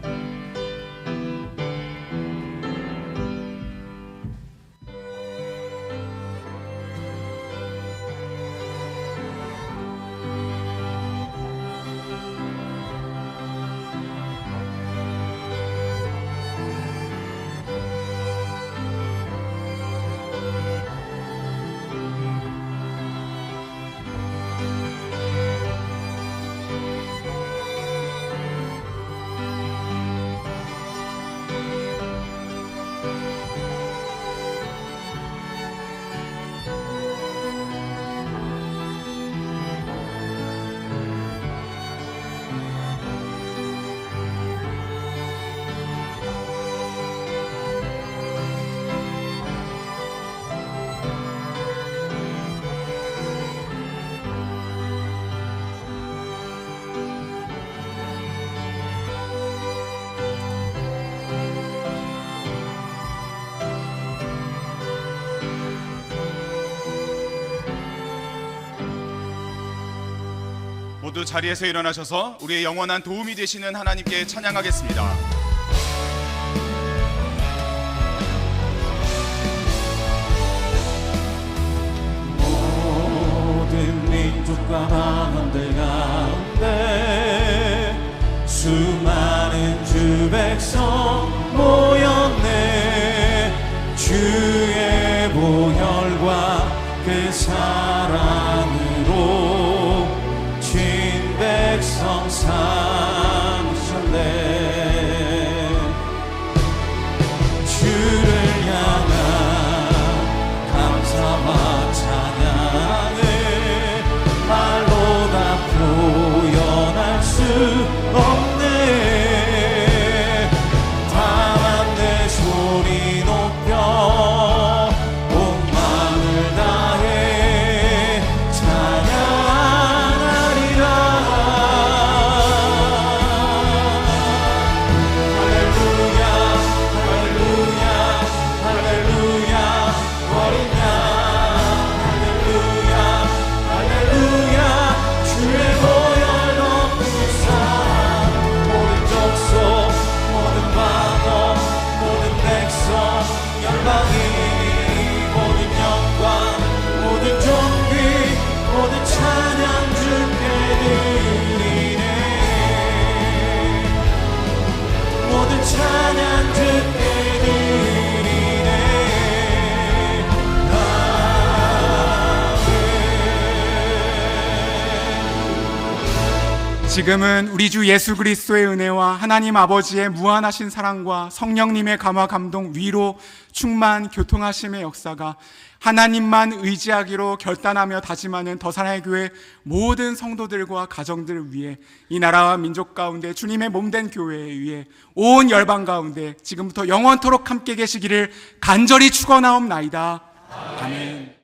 모두 자리에서 일어나셔서 우리의 영원한 도움이 되시는 하나님께 찬양하겠습니다. 모든 민족과 방언들 가운데 수많은 주 백성 모였네. 주의 보혈과 그 사랑으로 백성 삼으셨네. 주를 향한 감사와 찬양을 말로 다 표현할 수 없네. 다만 내 소리 높여 온 마음을 다해 지금은 우리 주 예수 그리스도의 은혜와 하나님 아버지의 무한하신 사랑과 성령님의 감화 감동 위로 충만 교통하심의 역사가 하나님만 의지하기로 결단하며 다짐하는 더사랑의 교회 모든 성도들과 가정들을 위해 이 나라와 민족 가운데 주님의 몸된 교회에 위해 온 열방 가운데 지금부터 영원토록 함께 계시기를 간절히 축원하옵나이다. 아멘.